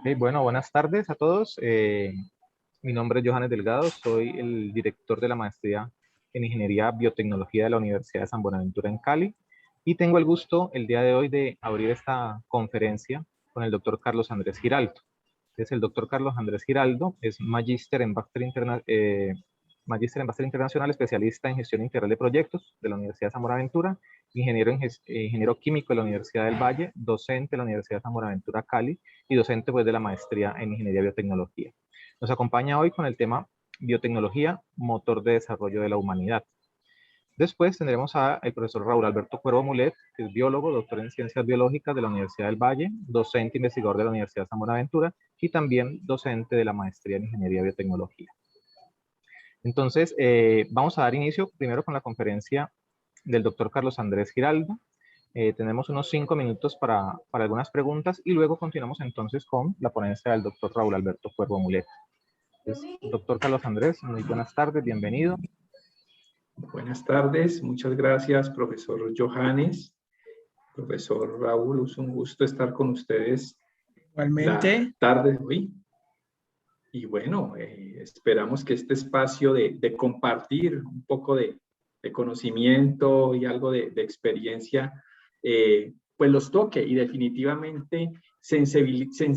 Ok, bueno, buenas tardes a todos. Mi nombre es Johannes Delgado, soy el director de la maestría en Ingeniería Biotecnología de la Universidad de San Buenaventura en Cali y tengo el gusto el día de hoy de abrir esta conferencia con el doctor Carlos Andrés Giraldo. El doctor Carlos Andrés Giraldo es magíster en Máster Internacional, especialista en Gestión Integral de Proyectos de la Universidad de San Buenaventura, ingeniero químico de la Universidad del Valle, docente de la Universidad de San Buenaventura Cali y docente pues, de la maestría en Ingeniería Biotecnología. Nos acompaña hoy con el tema Biotecnología, motor de desarrollo de la humanidad. Después tendremos al profesor Raúl Alberto Cuervo Mulet, que es biólogo, doctor en Ciencias Biológicas de la Universidad del Valle, docente investigador de la Universidad de San Buenaventura y también docente de la maestría en Ingeniería Biotecnología. Entonces, vamos a dar inicio primero con la conferencia del doctor Carlos Andrés Giraldo. Tenemos unos 5 minutos para algunas preguntas y luego continuamos entonces con la ponencia del doctor Raúl Alberto Cuervo Mulet. Doctor Carlos Andrés, muy buenas tardes, bienvenido. Buenas tardes, muchas gracias, profesor Johannes. Profesor Raúl, es un gusto estar con ustedes. Igualmente. La tarde de hoy. Y bueno, esperamos que este espacio de compartir un poco de conocimiento y algo de experiencia, pues los toque y definitivamente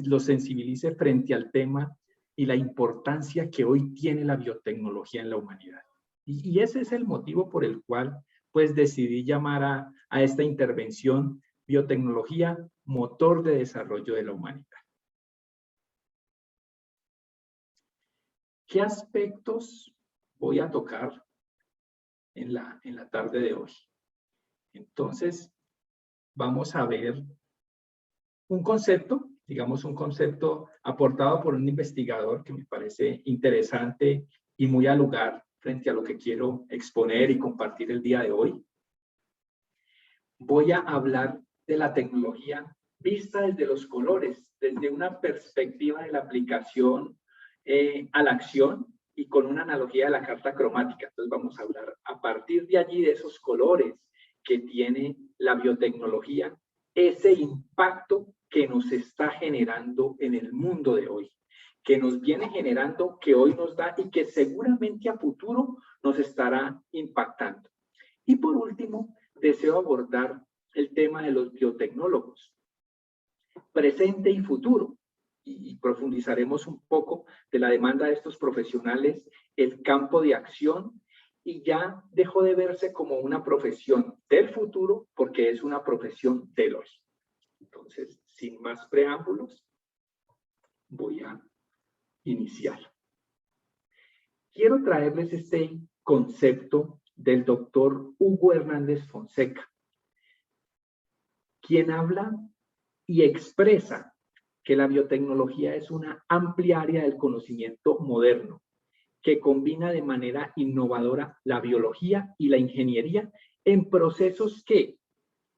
los sensibilice frente al tema y la importancia que hoy tiene la biotecnología en la humanidad. Y ese es el motivo por el cual pues decidí llamar a esta intervención biotecnología, motor de desarrollo de la humanidad. ¿Qué aspectos voy a tocar en la tarde de hoy? Entonces, vamos a ver un concepto, digamos un concepto aportado por un investigador que me parece interesante y muy al lugar frente a lo que quiero exponer y compartir el día de hoy. Voy a hablar de la tecnología vista desde los colores, desde una perspectiva de la aplicación a la acción y con una analogía de la carta cromática. Entonces vamos a hablar a partir de allí de esos colores que tiene la biotecnología, ese impacto que nos está generando en el mundo de hoy, que nos viene generando, que hoy nos da y que seguramente a futuro nos estará impactando. Y por último, deseo abordar el tema de los biotecnólogos, presente y futuro. Y profundizaremos un poco de la demanda de estos profesionales, el campo de acción, y ya dejó de verse como una profesión del futuro porque es una profesión del hoy. Entonces, sin más preámbulos, voy a iniciar. Quiero traerles este concepto del doctor Hugo Hernández Fonseca, quien habla y expresa que la biotecnología es una amplia área del conocimiento moderno que combina de manera innovadora la biología y la ingeniería en procesos que,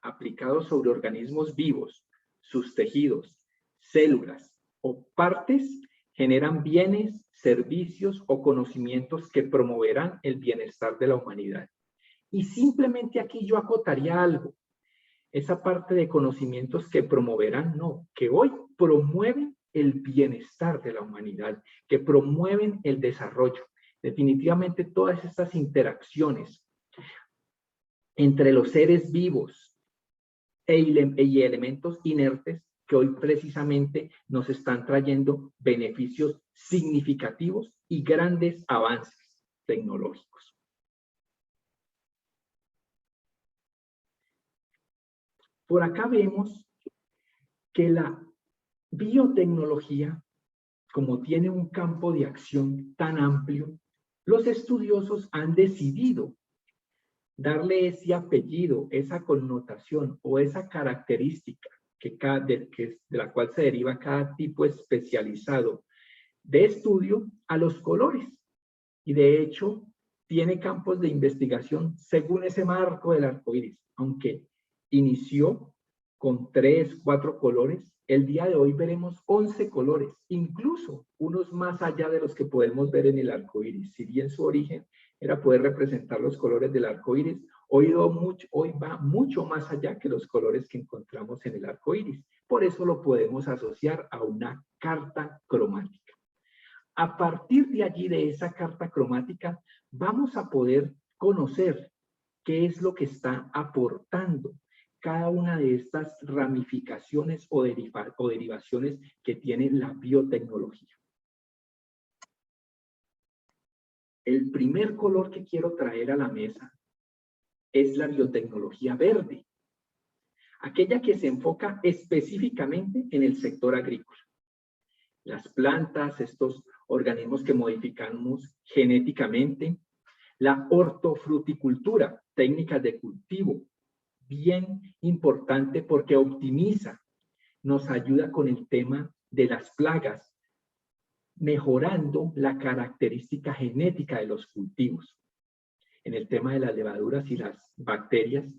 aplicados sobre organismos vivos, sus tejidos, células o partes, generan bienes, servicios o conocimientos que promoverán el bienestar de la humanidad. Y simplemente aquí yo acotaría algo. Esa parte de conocimientos que promoverán, no, que hoy promueven el bienestar de la humanidad, que promueven el desarrollo. Definitivamente todas estas interacciones entre los seres vivos y elementos inertes que hoy precisamente nos están trayendo beneficios significativos y grandes avances tecnológicos. Por acá vemos que la biotecnología, como tiene un campo de acción tan amplio, los estudiosos han decidido darle ese apellido, esa connotación o esa característica de la cual se deriva cada tipo especializado de estudio a los colores. Y de hecho, tiene campos de investigación según ese marco del arco iris, aunque inició con 3, 4 colores, el día de hoy veremos 11 colores, incluso unos más allá de los que podemos ver en el arco iris. Si bien su origen era poder representar los colores del arco iris, Hoy va mucho más allá que los colores que encontramos en el arco iris. Por eso lo podemos asociar a una carta cromática. A partir de allí, de esa carta cromática, vamos a poder conocer qué es lo que está aportando cada una de estas ramificaciones o derivaciones que tiene la biotecnología. El primer color que quiero traer a la mesa es la biotecnología verde, aquella que se enfoca específicamente en el sector agrícola. Las plantas, estos organismos que modificamos genéticamente, la hortofruticultura, técnicas de cultivo, bien importante porque optimiza, nos ayuda con el tema de las plagas, mejorando la característica genética de los cultivos. En el tema de las levaduras y las bacterias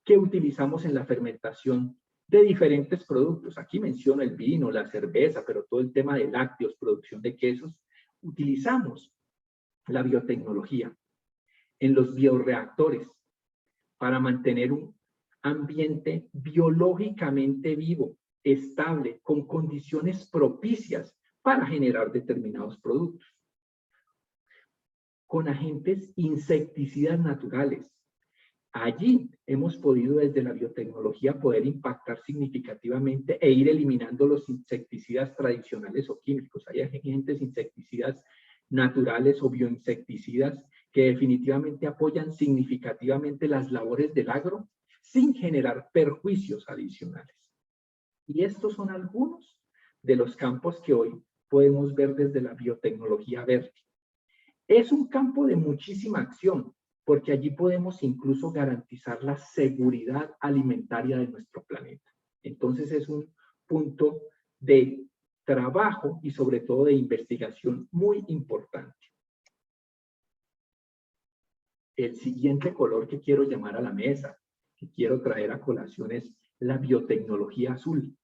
que utilizamos en la fermentación de diferentes productos. Aquí menciono el vino, la cerveza, pero todo el tema de lácteos, producción de quesos, utilizamos la biotecnología en los bioreactores para mantener un ambiente biológicamente vivo, estable, con condiciones propicias para generar determinados productos. Con agentes insecticidas naturales. Allí hemos podido desde la biotecnología poder impactar significativamente e ir eliminando los insecticidas tradicionales o químicos. Hay agentes insecticidas naturales o bioinsecticidas que definitivamente apoyan significativamente las labores del agro sin generar perjuicios adicionales. Y estos son algunos de los campos que hoy podemos ver desde la biotecnología verde. Es un campo de muchísima acción, porque allí podemos incluso garantizar la seguridad alimentaria de nuestro planeta. Entonces es un punto de trabajo y sobre todo de investigación muy importante. El siguiente color que quiero llamar a la mesa, que quiero traer a colación, es la biotecnología azul,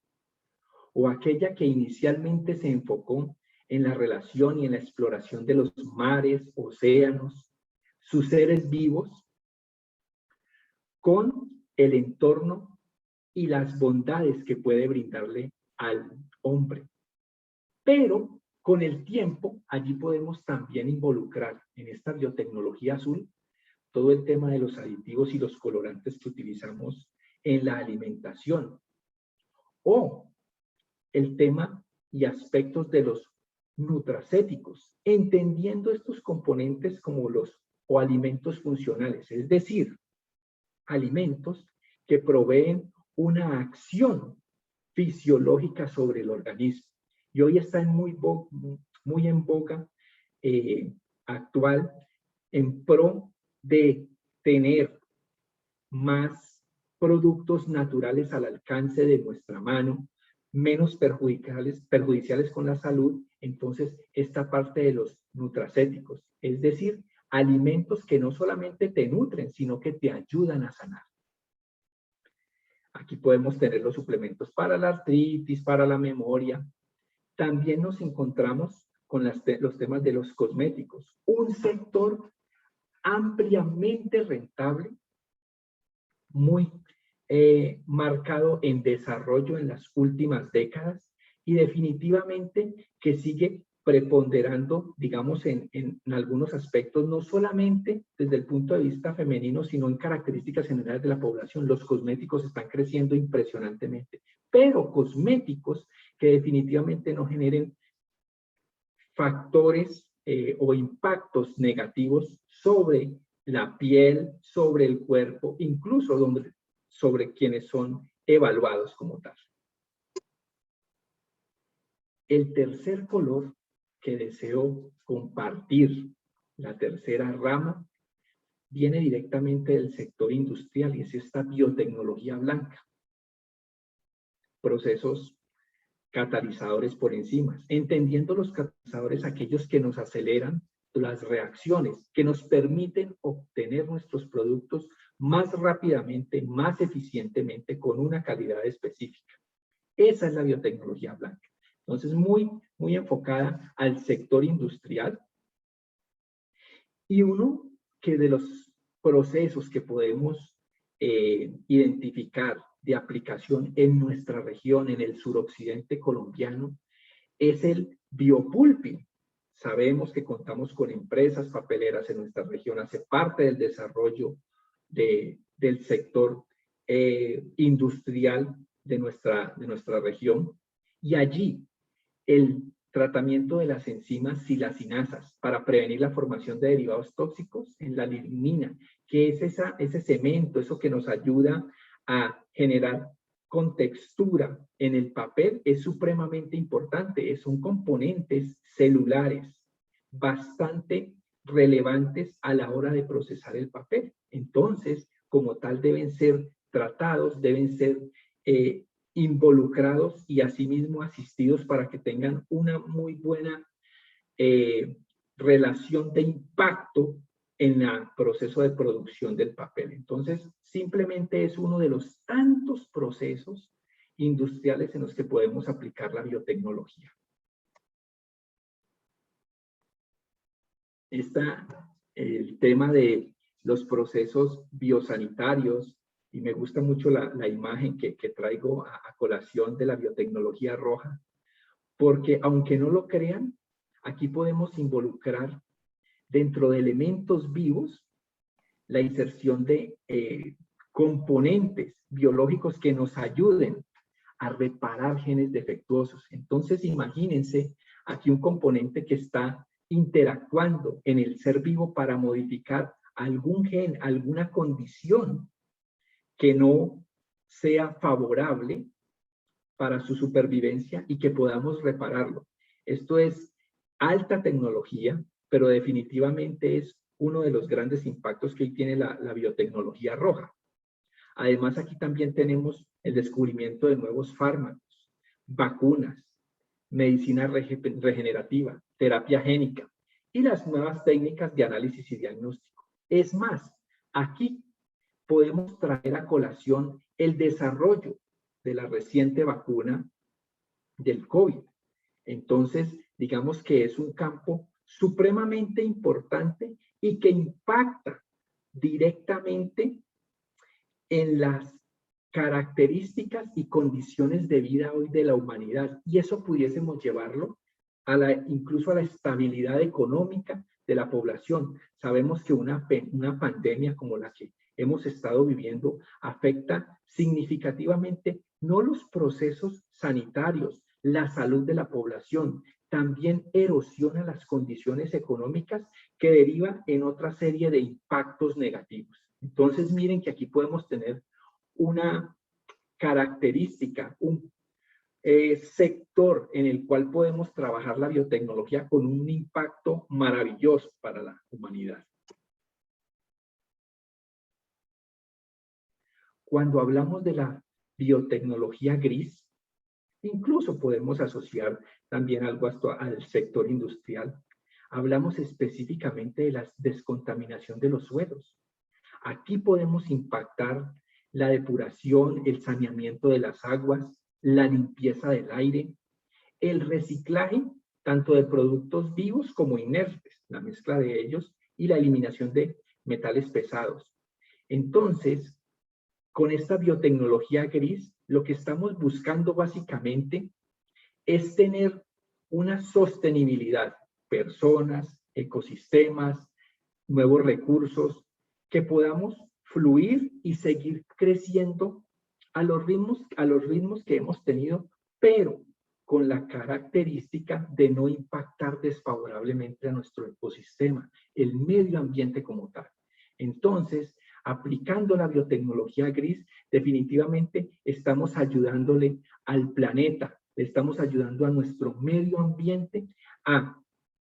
o aquella que inicialmente se enfocó en la relación y en la exploración de los mares, océanos, sus seres vivos, con el entorno y las bondades que puede brindarle al hombre. Pero con el tiempo, allí podemos también involucrar en esta biotecnología azul todo el tema de los aditivos y los colorantes que utilizamos en la alimentación, o el tema y aspectos de los nutracéticos, entendiendo estos componentes como alimentos funcionales, es decir, alimentos que proveen una acción fisiológica sobre el organismo. Y hoy está muy en boga actual en pro de tener más productos naturales al alcance de nuestra mano, menos perjudiciales con la salud. Entonces, esta parte de los nutracéticos, es decir, alimentos que no solamente te nutren, sino que te ayudan a sanar. Aquí podemos tener los suplementos para la artritis, para la memoria. También nos encontramos con los temas de los cosméticos, un sector ampliamente rentable, muy marcado en desarrollo en las últimas décadas y definitivamente que sigue preponderando, digamos, en algunos aspectos, no solamente desde el punto de vista femenino, sino en características generales de la población. Los cosméticos están creciendo impresionantemente, pero cosméticos que definitivamente no generen factores o impactos negativos sobre la piel, sobre el cuerpo, incluso sobre quienes son evaluados como tal. El tercer color que deseo compartir, la tercera rama, viene directamente del sector industrial y es esta biotecnología blanca. Procesos catalizadores por enzimas, entendiendo los catalizadores aquellos que nos aceleran las reacciones, que nos permiten obtener nuestros productos más rápidamente, más eficientemente, con una calidad específica. Esa es la biotecnología blanca. Entonces, muy enfocada al sector industrial. Y uno que de los procesos que podemos identificar de aplicación en nuestra región, en el suroccidente colombiano, es el biopulping. Sabemos que contamos con empresas papeleras en nuestra región, hace parte del desarrollo del sector industrial de nuestra región. Y allí el tratamiento de las enzimas silacinasas para prevenir la formación de derivados tóxicos en la lignina, que es ese cemento, eso que nos ayuda a generar contextura en el papel, es supremamente importante. Son componentes celulares bastante relevantes a la hora de procesar el papel. Entonces, como tal, deben ser tratados, deben ser involucrados y asimismo asistidos para que tengan una muy buena relación de impacto en el proceso de producción del papel. Entonces, simplemente es uno de los tantos procesos industriales en los que podemos aplicar la biotecnología. El tema de los procesos biosanitarios, y me gusta mucho la imagen que traigo a colación de la biotecnología roja, porque aunque no lo crean, aquí podemos involucrar dentro de elementos vivos la inserción de componentes biológicos que nos ayuden a reparar genes defectuosos. Entonces, imagínense aquí un componente que está interactuando en el ser vivo para modificar algún gen, alguna condición que no sea favorable para su supervivencia y que podamos repararlo. Esto es alta tecnología, pero definitivamente es uno de los grandes impactos que hoy tiene la biotecnología roja. Además, aquí también tenemos el descubrimiento de nuevos fármacos, vacunas, medicina regenerativa, terapia génica y las nuevas técnicas de análisis y diagnóstico. Es más, aquí podemos traer a colación el desarrollo de la reciente vacuna del COVID. Entonces, digamos que es un campo supremamente importante y que impacta directamente en las características y condiciones de vida hoy de la humanidad. Y eso pudiésemos llevarlo incluso a la estabilidad económica de la población. Sabemos que una pandemia como la que hemos estado viviendo afecta significativamente no los procesos sanitarios, la salud de la población, también erosiona las condiciones económicas que derivan en otra serie de impactos negativos. Entonces, miren que aquí podemos tener una característica, un sector en el cual podemos trabajar la biotecnología con un impacto maravilloso para la humanidad. Cuando hablamos de la biotecnología gris, incluso podemos asociar también algo al sector industrial. Hablamos específicamente de la descontaminación de los suelos. Aquí podemos impactar la depuración, el saneamiento de las aguas, la limpieza del aire, el reciclaje tanto de productos vivos como inertes, la mezcla de ellos y la eliminación de metales pesados. Entonces, con esta biotecnología gris, lo que estamos buscando básicamente es tener una sostenibilidad, personas, ecosistemas, nuevos recursos, que podamos fluir y seguir creciendo a los ritmos que hemos tenido, pero con la característica de no impactar desfavorablemente a nuestro ecosistema, el medio ambiente como tal. Entonces, aplicando la biotecnología gris, definitivamente estamos ayudándole al planeta, le estamos ayudando a nuestro medio ambiente a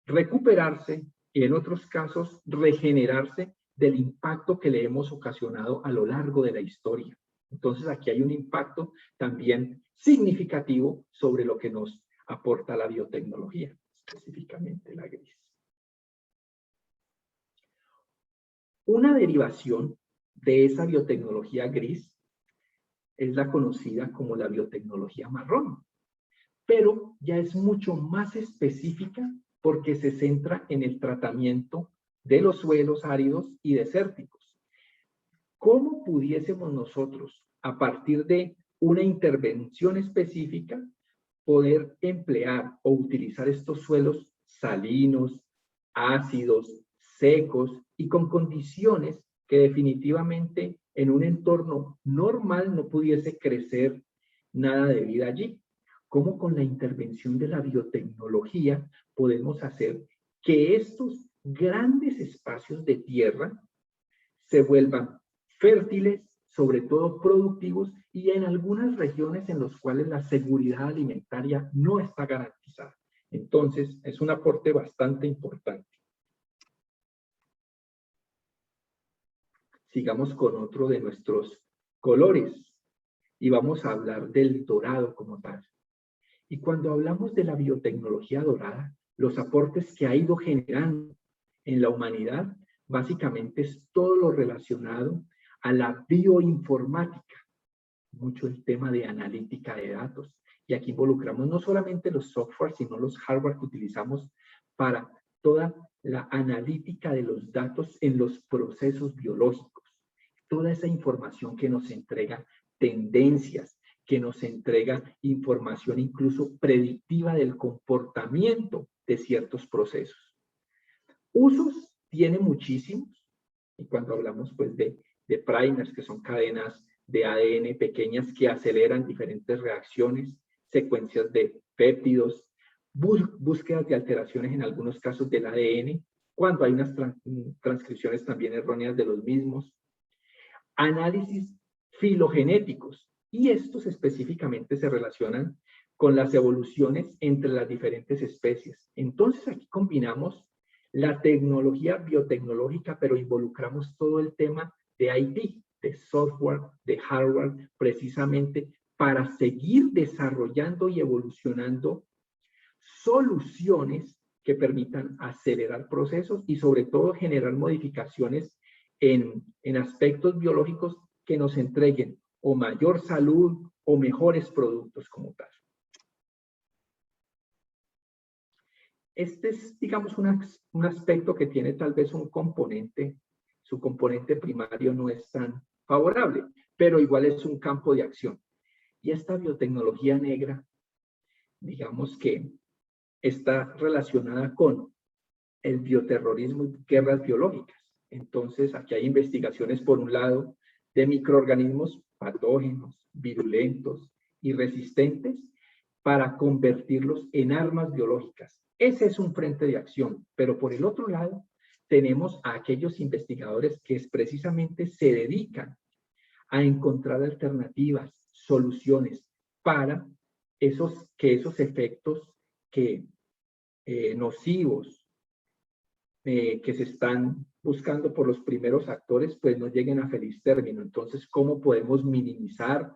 recuperarse y en otros casos regenerarse del impacto que le hemos ocasionado a lo largo de la historia. Entonces aquí hay un impacto también significativo sobre lo que nos aporta la biotecnología, específicamente la gris. Una derivación de esa biotecnología gris es la conocida como la biotecnología marrón, pero ya es mucho más específica porque se centra en el tratamiento de los suelos áridos y desérticos. ¿Cómo pudiésemos nosotros, a partir de una intervención específica, poder emplear o utilizar estos suelos salinos, ácidos, secos y con condiciones que definitivamente en un entorno normal no pudiese crecer nada de vida allí? ¿Cómo con la intervención de la biotecnología podemos hacer que estos grandes espacios de tierra se vuelvan fértiles, sobre todo productivos, y en algunas regiones en las cuales la seguridad alimentaria no está garantizada? Entonces, es un aporte bastante importante. Sigamos con otro de nuestros colores y vamos a hablar del dorado como tal. Y cuando hablamos de la biotecnología dorada, los aportes que ha ido generando en la humanidad, básicamente es todo lo relacionado a la bioinformática, mucho el tema de analítica de datos. Y aquí involucramos no solamente los software, sino los hardware que utilizamos para toda la analítica de los datos en los procesos biológicos. Toda esa información que nos entrega tendencias, que nos entrega información incluso predictiva del comportamiento de ciertos procesos. Usos tiene muchísimos, y cuando hablamos pues de primers, que son cadenas de ADN pequeñas que aceleran diferentes reacciones, secuencias de péptidos, búsquedas de alteraciones en algunos casos del ADN, cuando hay unas transcripciones también erróneas de los mismos, análisis filogenéticos, y estos específicamente se relacionan con las evoluciones entre las diferentes especies. Entonces aquí combinamos la tecnología biotecnológica, pero involucramos todo el tema de IT, de software, de hardware, precisamente para seguir desarrollando y evolucionando soluciones que permitan acelerar procesos y sobre todo generar modificaciones en aspectos biológicos que nos entreguen o mayor salud o mejores productos como tal. Este es, digamos, un aspecto que tiene tal vez un componente, su componente primario no es tan favorable, pero igual es un campo de acción. Y esta biotecnología negra, digamos que está relacionada con el bioterrorismo y guerras biológicas. Entonces, aquí hay investigaciones, por un lado, de microorganismos patógenos, virulentos y resistentes para convertirlos en armas biológicas. Ese es un frente de acción, pero por el otro lado, tenemos a aquellos investigadores que precisamente se dedican a encontrar alternativas, soluciones para que esos efectos nocivos que se están buscando por los primeros actores, pues no lleguen a feliz término. Entonces, ¿cómo podemos minimizar,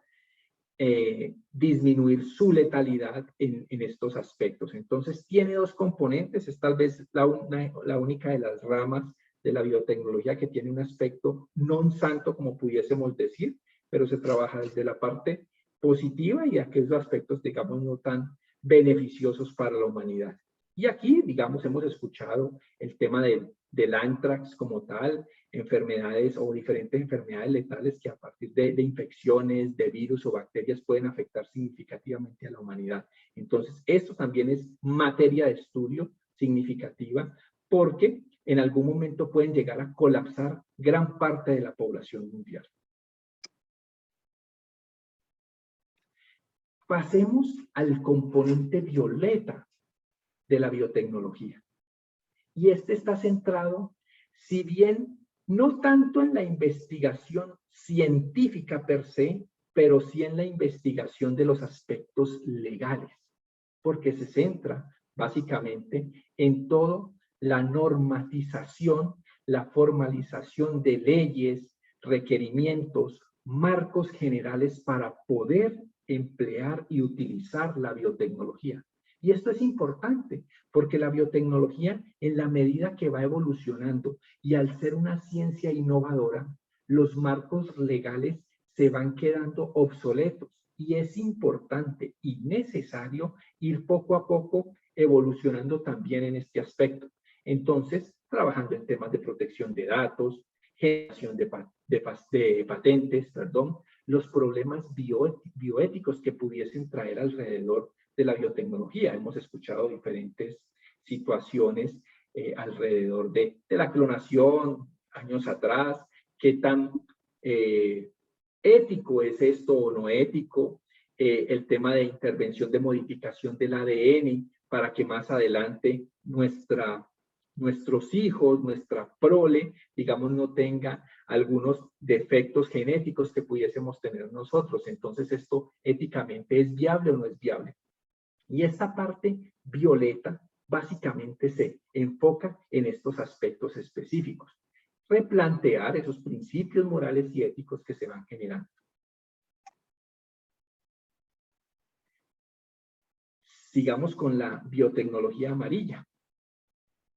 disminuir su letalidad en estos aspectos? Entonces, tiene dos componentes, es tal vez la única de las ramas de la biotecnología que tiene un aspecto non santo, como pudiésemos decir, pero se trabaja desde la parte positiva y aquellos aspectos, digamos, no tan beneficiosos para la humanidad. Y aquí, digamos, hemos escuchado el tema del anthrax como tal, enfermedades o diferentes enfermedades letales que a partir de infecciones, de virus o bacterias pueden afectar significativamente a la humanidad. Entonces, esto también es materia de estudio significativa porque en algún momento pueden llegar a colapsar gran parte de la población mundial. Pasemos al componente violeta de la biotecnología. Y este está centrado, si bien no tanto en la investigación científica per se, pero sí en la investigación de los aspectos legales, porque se centra básicamente en toda la normatización, la formalización de leyes, requerimientos, marcos generales para poder emplear y utilizar la biotecnología. Y esto es importante porque la biotecnología, en la medida que va evolucionando y al ser una ciencia innovadora, los marcos legales se van quedando obsoletos y es importante y necesario ir poco a poco evolucionando también en este aspecto. Entonces, trabajando en temas de protección de datos, generación de patentes, perdón, los problemas bioéticos que pudiesen traer alrededor de la biotecnología. Hemos escuchado diferentes situaciones alrededor de la clonación años atrás, qué tan ético es esto o no ético, el tema de intervención de modificación del ADN para que más adelante nuestros hijos, nuestra prole, digamos, no tenga algunos defectos genéticos que pudiésemos tener nosotros. Entonces, ¿esto éticamente es viable o no es viable? Y esta parte violeta básicamente se enfoca en estos aspectos específicos. Replantear esos principios morales y éticos que se van generando. Sigamos con la biotecnología amarilla.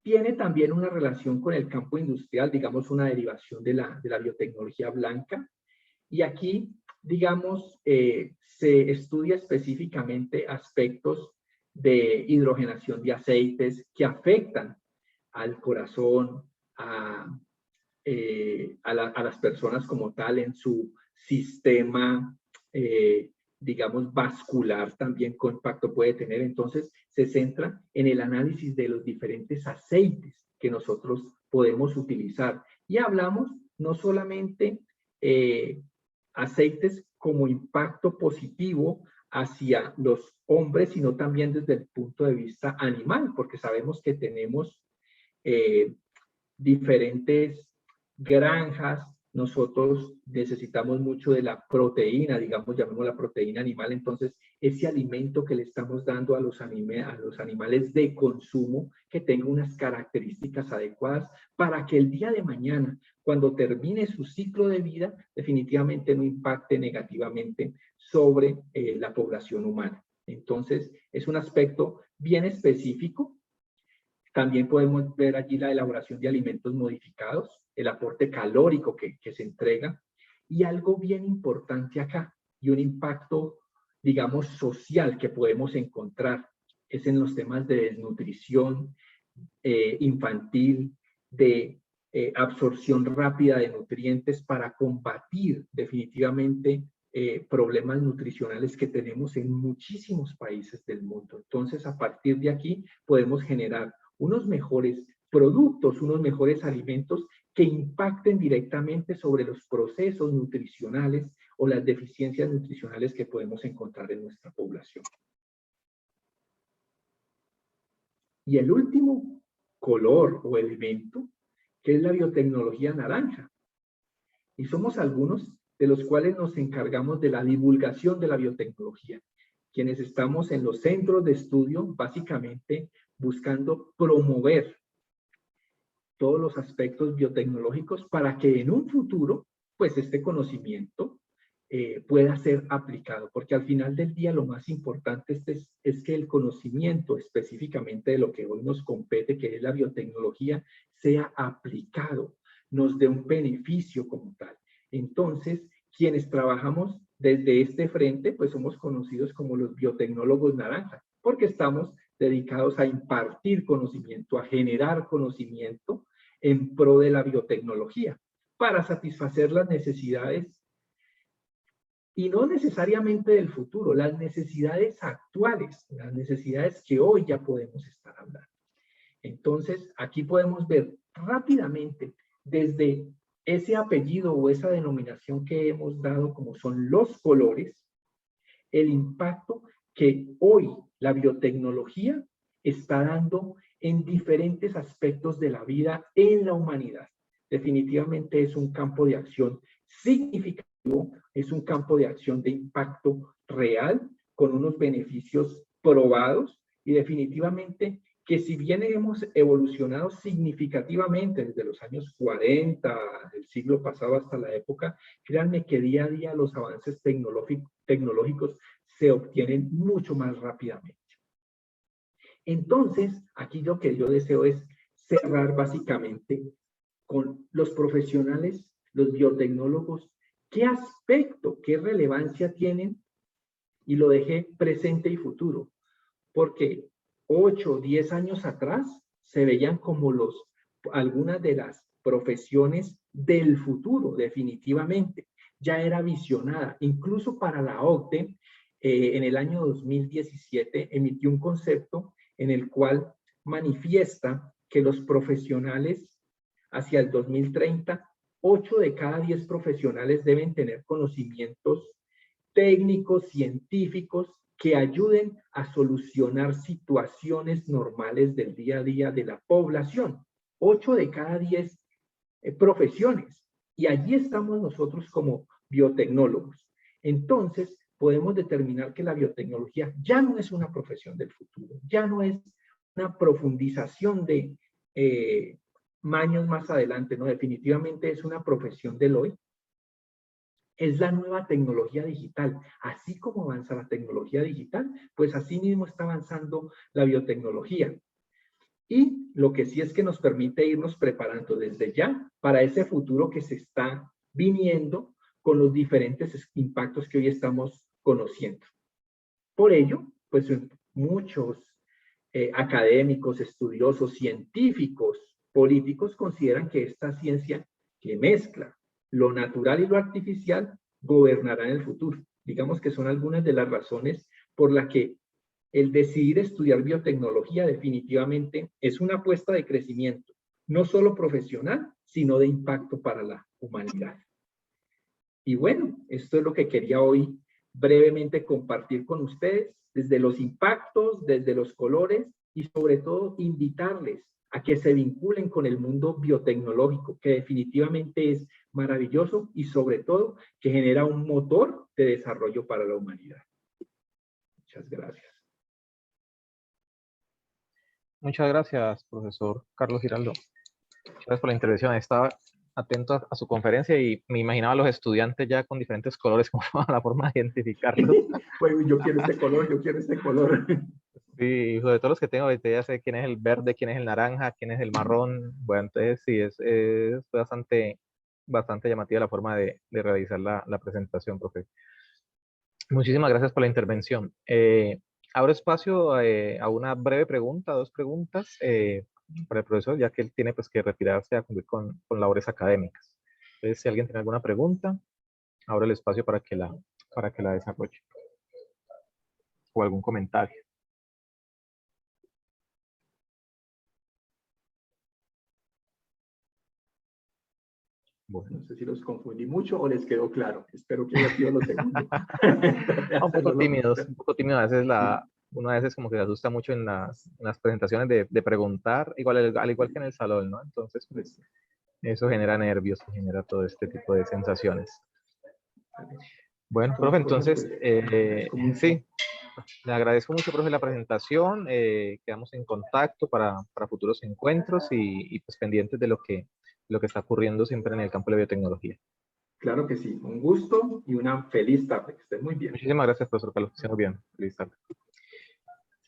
Tiene también una relación con el campo industrial, digamos una derivación de la biotecnología blanca. Y aquí, digamos, se estudia específicamente aspectos de hidrogenación de aceites que afectan al corazón, a las personas como tal en su sistema, digamos, vascular también qué impacto puede tener. Entonces, se centra en el análisis de los diferentes aceites que nosotros podemos utilizar. Y hablamos no solamente aceites como impacto positivo hacia los hombres, sino también desde el punto de vista animal, porque sabemos que tenemos diferentes granjas. Nosotros necesitamos mucho de la proteína, digamos, llamémosla proteína animal. Entonces, ese alimento que le estamos dando a los animales de consumo, que tenga unas características adecuadas para que el día de mañana, cuando termine su ciclo de vida, definitivamente no impacte negativamente sobre la población humana. Entonces, es un aspecto bien específico. También podemos ver allí la elaboración de alimentos modificados, el aporte calórico que se entrega, y algo bien importante acá, y un impacto, digamos, social que podemos encontrar, es en los temas de desnutrición infantil, de absorción rápida de nutrientes para combatir definitivamente problemas nutricionales que tenemos en muchísimos países del mundo. Entonces, a partir de aquí podemos generar unos mejores productos, unos mejores alimentos que impacten directamente sobre los procesos nutricionales o las deficiencias nutricionales que podemos encontrar en nuestra población. Y el último color o elemento, que es la biotecnología naranja. Y somos algunos de los cuales nos encargamos de la divulgación de la biotecnología, quienes estamos en los centros de estudio, básicamente buscando promover todos los aspectos biotecnológicos para que en un futuro, pues este conocimiento pueda ser aplicado, porque al final del día lo más importante es que el conocimiento específicamente de lo que hoy nos compete, que es la biotecnología, sea aplicado, nos dé un beneficio como tal. Entonces, quienes trabajamos desde este frente, pues somos conocidos como los biotecnólogos naranja, porque estamos dedicados a impartir conocimiento, a generar conocimiento en pro de la biotecnología, para satisfacer las necesidades, y no necesariamente del futuro, las necesidades actuales, las necesidades que hoy ya podemos estar hablando. Entonces, aquí podemos ver rápidamente desde ese apellido o esa denominación que hemos dado como son los colores, el impacto que hoy la biotecnología está dando en diferentes aspectos de la vida en la humanidad. Definitivamente es un campo de acción significativo, es un campo de acción de impacto real, con unos beneficios probados, y definitivamente que si bien hemos evolucionado significativamente desde los años 40 del siglo pasado hasta la época, créanme que día a día los avances tecnológicos se obtienen mucho más rápidamente. Entonces, aquí lo que yo deseo es cerrar básicamente con los profesionales, los biotecnólogos, qué aspecto, qué relevancia tienen, y lo dejé presente y futuro, porque 8 o 10 años atrás se veían como algunas de las profesiones del futuro, definitivamente. Ya era visionada. Incluso para la OCDE, en el año 2017, emitió un concepto en el cual manifiesta que los profesionales hacia el 2030, 8 de cada 10 profesionales deben tener conocimientos técnicos, científicos, que ayuden a solucionar situaciones normales del día a día de la población. 8 de cada 10 profesiones. Y allí estamos nosotros como biotecnólogos. Entonces, podemos determinar que la biotecnología ya no es una profesión del futuro, ya no es una profundización de años más adelante, ¿no? Definitivamente es una profesión del hoy. Es la nueva tecnología digital. Así como avanza la tecnología digital, pues así mismo está avanzando la biotecnología. Y lo que sí es que nos permite irnos preparando desde ya para ese futuro que se está viniendo con los diferentes impactos que hoy estamos conociendo. Por ello, pues muchos académicos, estudiosos, científicos, políticos consideran que esta ciencia que mezcla lo natural y lo artificial gobernará en el futuro. Digamos que son algunas de las razones por las que el decidir estudiar biotecnología definitivamente es una apuesta de crecimiento, no solo profesional, sino de impacto para la humanidad. Y bueno, esto es lo que quería hoy brevemente compartir con ustedes, desde los impactos, desde los colores y sobre todo invitarles a que se vinculen con el mundo biotecnológico, que definitivamente es maravilloso y sobre todo que genera un motor de desarrollo para la humanidad. Muchas gracias. Muchas gracias, profesor Carlos Giraldo. Muchas gracias por la intervención. Estaba atento a su conferencia y me imaginaba a los estudiantes ya con diferentes colores como la forma de identificarlos. Pues yo quiero este color, yo quiero este color. Sí, sobre todo los que tengo ahorita ya sé quién es el verde, quién es el naranja, quién es el marrón. Bueno, entonces sí, es bastante llamativa la forma de realizar la presentación, profe. Muchísimas gracias por la intervención. Abro espacio a una breve pregunta, 2 preguntas para el profesor, ya que él tiene pues, que retirarse a cumplir con labores académicas. Entonces, si alguien tiene alguna pregunta, abro el espacio para que la desarrolle. O algún comentario. Bueno. No sé si los confundí mucho o les quedó claro. Espero que haya sido lo segundo. Un poco tímidos. A veces uno a veces como que se asusta mucho en las presentaciones de preguntar, al igual que en el salón, ¿no? Entonces, pues, eso genera nervios, genera todo este tipo de sensaciones. Bueno, profe, entonces, sí, le agradezco mucho, profe, la presentación. Quedamos en contacto para futuros encuentros y pues pendientes de lo que está ocurriendo siempre en el campo de la biotecnología. Claro que sí, un gusto y una feliz tarde. Que estén muy bien. Muchísimas gracias, profesor Carlos. Que estén muy bien. Feliz tarde.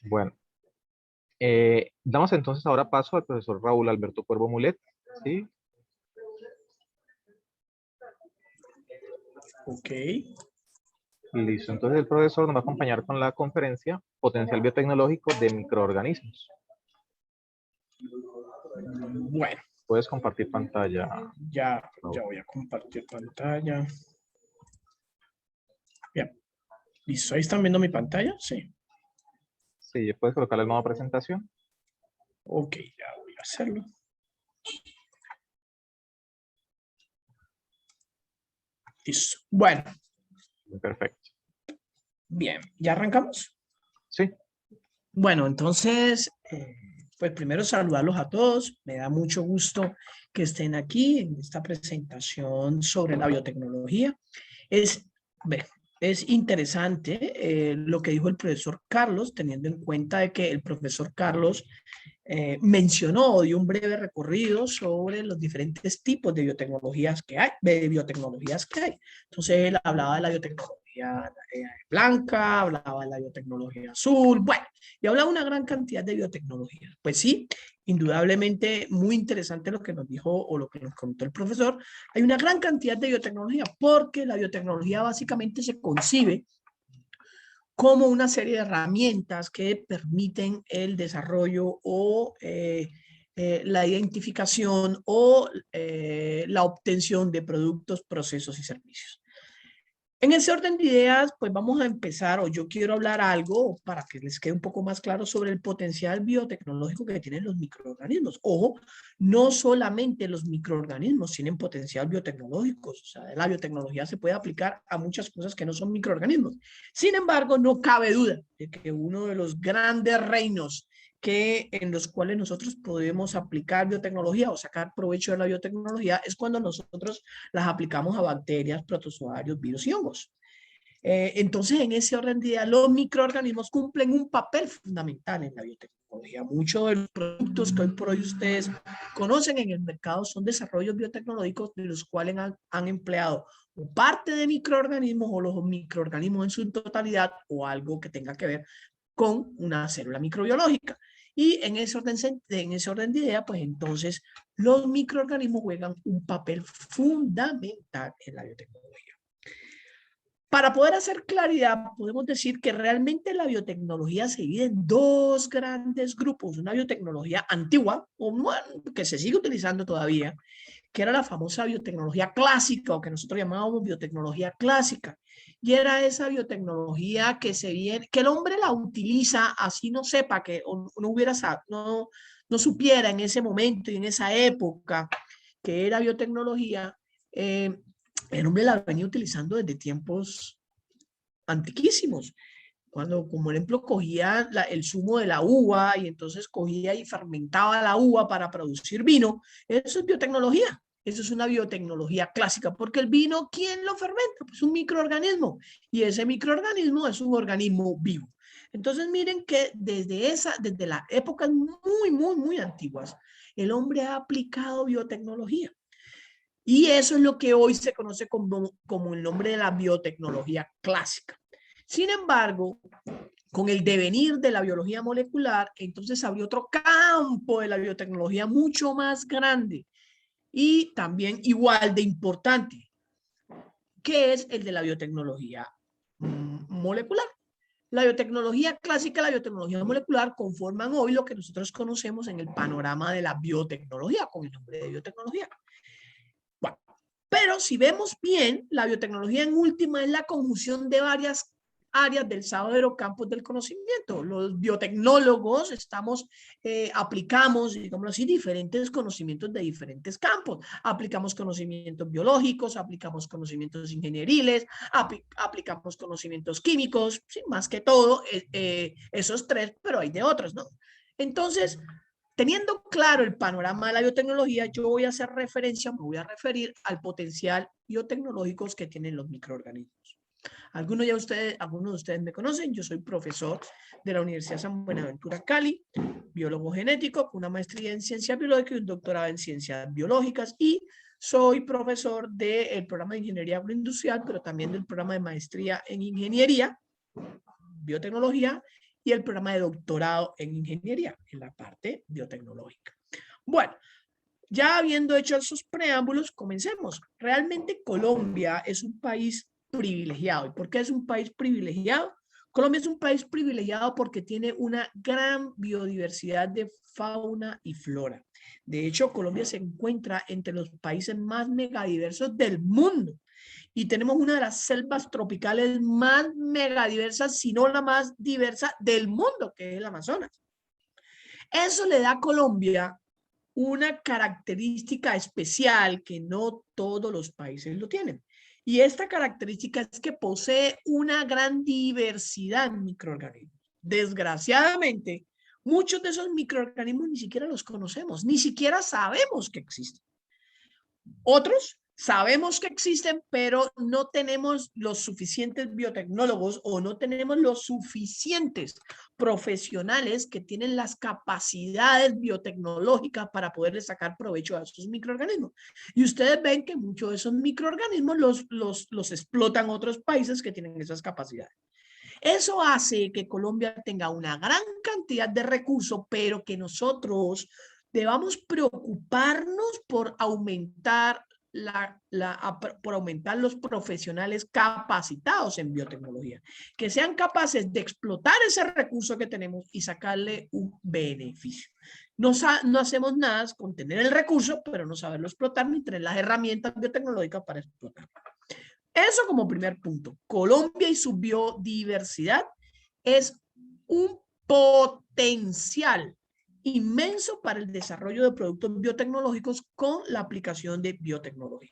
Bueno, damos entonces ahora paso al profesor Raúl Alberto Cuervo Mulet. ¿Sí? Ok. Listo. Entonces el profesor nos va a acompañar con la conferencia Potencial Biotecnológico de Microorganismos. Bueno. Puedes compartir pantalla. Ya voy a compartir pantalla. Bien. ¿Listo? ¿Ahí están viendo mi pantalla? Sí. Sí, puedes colocar el modo presentación. Ok, ya voy a hacerlo. Listo. Bueno. Perfecto. Bien, ¿ya arrancamos? Sí. Bueno, entonces, pues primero saludarlos a todos. Me da mucho gusto que estén aquí en esta presentación sobre la biotecnología. Es interesante lo que dijo el profesor Carlos, teniendo en cuenta de que el profesor Carlos mencionó, dio un breve recorrido sobre los diferentes tipos de biotecnologías que hay, Entonces, él hablaba de la biotecnología blanca, hablaba de la biotecnología azul, bueno, y hablaba una gran cantidad de biotecnologías. Pues sí, indudablemente muy interesante lo que nos dijo o lo que nos comentó el profesor. Hay una gran cantidad de biotecnología porque la biotecnología básicamente se concibe como una serie de herramientas que permiten el desarrollo o la identificación o la obtención de productos, procesos y servicios. En ese orden de ideas, pues vamos a empezar, o yo quiero hablar algo para que les quede un poco más claro sobre el potencial biotecnológico que tienen los microorganismos. Ojo, no solamente los microorganismos tienen potencial biotecnológico, o sea, la biotecnología se puede aplicar a muchas cosas que no son microorganismos. Sin embargo, no cabe duda de que uno de los grandes reinos en los cuales nosotros podemos aplicar biotecnología o sacar provecho de la biotecnología es cuando nosotros las aplicamos a bacterias, protozoarios, virus y hongos. Entonces, en ese orden de ideas, los microorganismos cumplen un papel fundamental en la biotecnología. Muchos de los productos que hoy por hoy ustedes conocen en el mercado son desarrollos biotecnológicos de los cuales han empleado parte de microorganismos o los microorganismos en su totalidad o algo que tenga que ver con una célula microbiológica. Y en ese orden de idea, pues entonces los microorganismos juegan un papel fundamental en la biotecnología. Para poder hacer claridad, podemos decir que realmente la biotecnología se divide en dos grandes grupos. Una biotecnología antigua, o que se sigue utilizando todavía, que era la famosa biotecnología clásica, o que nosotros llamábamos biotecnología clásica. Y era esa biotecnología que el hombre la utiliza así no sepa, que no supiera en ese momento y en esa época que era biotecnología, el hombre la venía utilizando desde tiempos antiquísimos. Cuando, como ejemplo, cogía el zumo de la uva y entonces cogía y fermentaba la uva para producir vino, eso es biotecnología. Eso es una biotecnología clásica, porque el vino, ¿quién lo fermenta? Pues un microorganismo, y ese microorganismo es un organismo vivo. Entonces, miren que desde las épocas muy antiguas, el hombre ha aplicado biotecnología. Y eso es lo que hoy se conoce como el nombre de la biotecnología clásica. Sin embargo, con el devenir de la biología molecular, entonces abrió otro campo de la biotecnología mucho más grande y también igual de importante, que es el de la biotecnología molecular. La biotecnología clásica y la biotecnología molecular conforman hoy lo que nosotros conocemos en el panorama de la biotecnología, con el nombre de biotecnología. Bueno, pero si vemos bien, la biotecnología en última es la conjunción de varias áreas del saber o campos del conocimiento. Los biotecnólogos aplicamos, digamos así, diferentes conocimientos de diferentes campos. Aplicamos conocimientos biológicos, aplicamos conocimientos ingenieriles, aplicamos conocimientos químicos, sí, más que todo esos tres, pero hay de otros, ¿no? Entonces, teniendo claro el panorama de la biotecnología, yo voy a hacer referencia, me voy a referir al potencial biotecnológico que tienen los microorganismos. Algunos de ustedes me conocen, yo soy profesor de la Universidad San Buenaventura Cali, biólogo genético con una maestría en ciencias biológicas y un doctorado en ciencias biológicas, y soy profesor del programa de ingeniería agroindustrial, pero también del programa de maestría en ingeniería, biotecnología, y el programa de doctorado en ingeniería, en la parte biotecnológica. Bueno, ya habiendo hecho esos preámbulos, comencemos. Realmente Colombia es un país privilegiado. ¿Y por qué es un país privilegiado? Colombia es un país privilegiado porque tiene una gran biodiversidad de fauna y flora. De hecho, Colombia se encuentra entre los países más megadiversos del mundo. Y tenemos una de las selvas tropicales más megadiversas, si no la más diversa del mundo, que es el Amazonas. Eso le da a Colombia una característica especial que no todos los países lo tienen. Y esta característica es que posee una gran diversidad en microorganismos. Desgraciadamente, muchos de esos microorganismos ni siquiera los conocemos, ni siquiera sabemos que existen. Otros sabemos que existen, pero no tenemos los suficientes biotecnólogos o no tenemos los suficientes profesionales que tienen las capacidades biotecnológicas para poderles sacar provecho a esos microorganismos. Y ustedes ven que muchos de esos microorganismos los explotan otros países que tienen esas capacidades. Eso hace que Colombia tenga una gran cantidad de recursos, pero que nosotros debamos preocuparnos por aumentar por aumentar los profesionales capacitados en biotecnología, que sean capaces de explotar ese recurso que tenemos y sacarle un beneficio. No hacemos nada con tener el recurso, pero no saberlo explotar ni tener las herramientas biotecnológicas para explotarlo. Eso como primer punto. Colombia y su biodiversidad es un potencial inmenso para el desarrollo de productos biotecnológicos con la aplicación de biotecnología.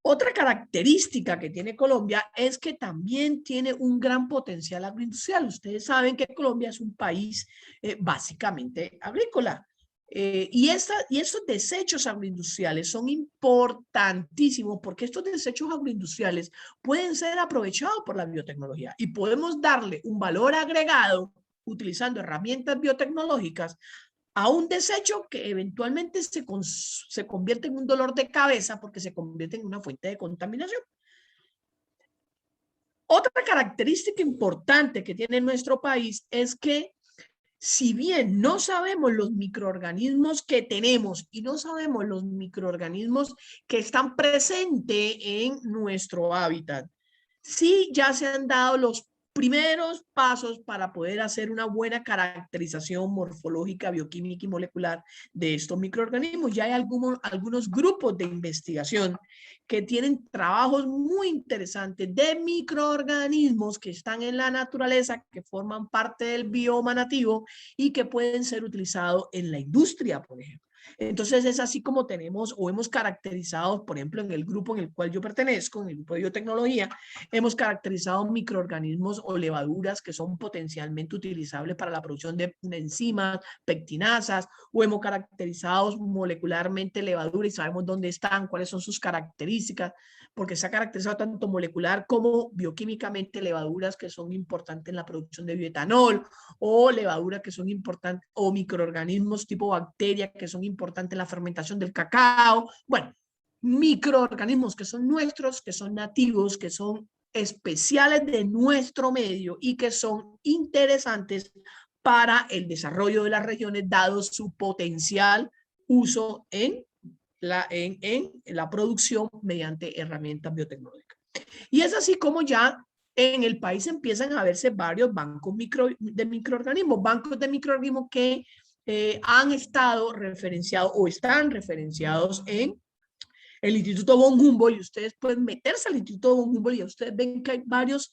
Otra característica que tiene Colombia es que también tiene un gran potencial agroindustrial. Ustedes saben que Colombia es un país básicamente agrícola. Y esos desechos agroindustriales son importantísimos porque estos desechos agroindustriales pueden ser aprovechados por la biotecnología y podemos darle un valor agregado utilizando herramientas biotecnológicas a un desecho que eventualmente se convierte en un dolor de cabeza porque se convierte en una fuente de contaminación. Otra característica importante que tiene nuestro país es que si bien no sabemos los microorganismos que tenemos y no sabemos los microorganismos que están presentes en nuestro hábitat, sí ya se han dado los primeros pasos para poder hacer una buena caracterización morfológica, bioquímica y molecular de estos microorganismos. Ya hay algunos grupos de investigación que tienen trabajos muy interesantes de microorganismos que están en la naturaleza, que forman parte del bioma nativo y que pueden ser utilizados en la industria, por ejemplo. Entonces es así como tenemos o hemos caracterizado, por ejemplo, en el grupo en el cual yo pertenezco, en el grupo de biotecnología, hemos caracterizado microorganismos o levaduras que son potencialmente utilizables para la producción de enzimas, pectinasas, o hemos caracterizado molecularmente levaduras y sabemos dónde están, cuáles son sus características, porque se ha caracterizado tanto molecular como bioquímicamente levaduras que son importantes en la producción de bioetanol, o levaduras que son importantes, o microorganismos tipo bacteria que son importantes en la fermentación del cacao. Bueno, microorganismos que son nuestros, que son nativos, que son especiales de nuestro medio y que son interesantes para el desarrollo de las regiones, dado su potencial uso en la producción mediante herramientas biotecnológicas. Y es así como ya en el país empiezan a verse varios bancos de microorganismos que han estado referenciados o están referenciados en el Instituto von Humboldt, y ustedes pueden meterse al Instituto von Humboldt y ustedes ven que hay varios